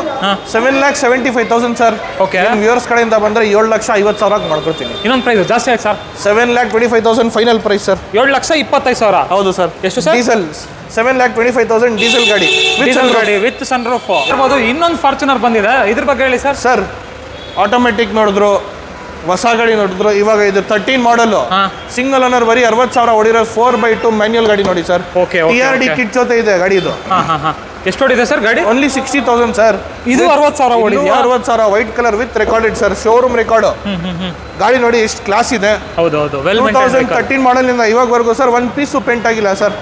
7,75,000 ಸರ್. ಓಕೆ. ವ್ಯೂವರ್ಸ್ ಕಡೆಯಿಂದ ಬಂದ್ರೆ 7,50,000 ಮಾಡ್ಕೊಡ್ತೀನಿ. ಇನ್ನೊಂದು ಪ್ರೈಸ್ ಜಾಸ್ತಿ ಆಯ್ತು ಸರ್. 7,25,000 final price sir. 7,25,000? ಹೌದು ಸರ್. ಎಷ್ಟು ಸರ್? ಡೀಸೆಲ್ 7,25,000 ಡೀಸೆಲ್ ಗಾಡಿ. ಡೀಸೆಲ್ ಗಾಡಿ ವಿತ್ ಸನ್ ರೂಫ್ ಇರ್ಬೋದು. ಇನ್ನೊಂದು ಫಾರ್ಚುನರ್ ಬಂದಿದೆ, ಇದ್ರ ಬಗ್ಗೆ ಹೇಳಿ ಸರ್. ಸರ್ ಆಟೋಮೆಟಿಕ್ ನೋಡಿದ್ರು, ಹೊಸ ಗಾಡಿ ನೋಡಿದ್ರು. ಇವಾಗ ಇದು 13 ಮಾಡಲು, ಸಿಂಗಲ್ ಓನರ್, ಬರೀ 60,000 ಓಡಿರೋ 4x2 ಮ್ಯಾನ್ಯುಯಲ್ ಗಾಡಿ ನೋಡಿ ಸರ್. TRD ಕಿಟ್ ಜೊತೆ ಇದೆ ಗಾಡಿ ಇದು. ಎಷ್ಟು ಓಡಿದೆ ಸರ್ ಗಾಡಿ? Only 60,000 sir. ಇದು 60,000 ಓಡಿದೆ. 60,000 white colour with recorded sir, showroom record. ಗಾಡಿ ನೋಡಿ ಎಷ್ಟು ಕ್ಲಾಸ್ ಇದೆ. ಹೌದು ಹೌದು. 2013 ಮಾಡಲ್ ಇಂದ ಇವಾಗವರೆಗೂ ಸರ್ ಒಂದು ಪೀಸು ಪೇಂಟ್ ಆಗಿಲ್ಲ ಸರ್.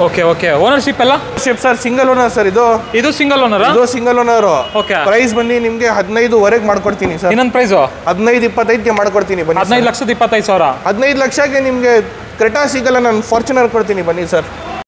Okay okay. ಓನರ್ಶಿಪ್ ಎಲ್ಲ ಸರ್ ಸಿಂಗಲ್ ಓನರ್ ಸರ್ ಇದು. ಇದು ಸಿಂಗಲ್ ಓನರ್? ಇದು ಸಿಂಗಲ್ ಓನರ್. ಓಕೆ. ಪ್ರೈಸ್ ಬಂದು ನಿಮಗೆ 15,000 ಮಾಡ್ಕೊಡ್ತೀನಿ ಸರ್. ಇನ್ನೊಂದು ಪ್ರೈಸ್ 15,25,000 ಮಾಡ್ಕೊಡ್ತೀನಿ ಬನ್ನಿ. 15,25,000. 15 ಲಕ್ಷಕ್ಕೆ ನಿಮಗೆ ಕ್ರೆಟಾ ಸಿಗಲ್ಲ, ನಾನು ಫಾರ್ಚುನರ್ ಕೊಡ್ತೀನಿ ಬನ್ನಿ ಸರ್.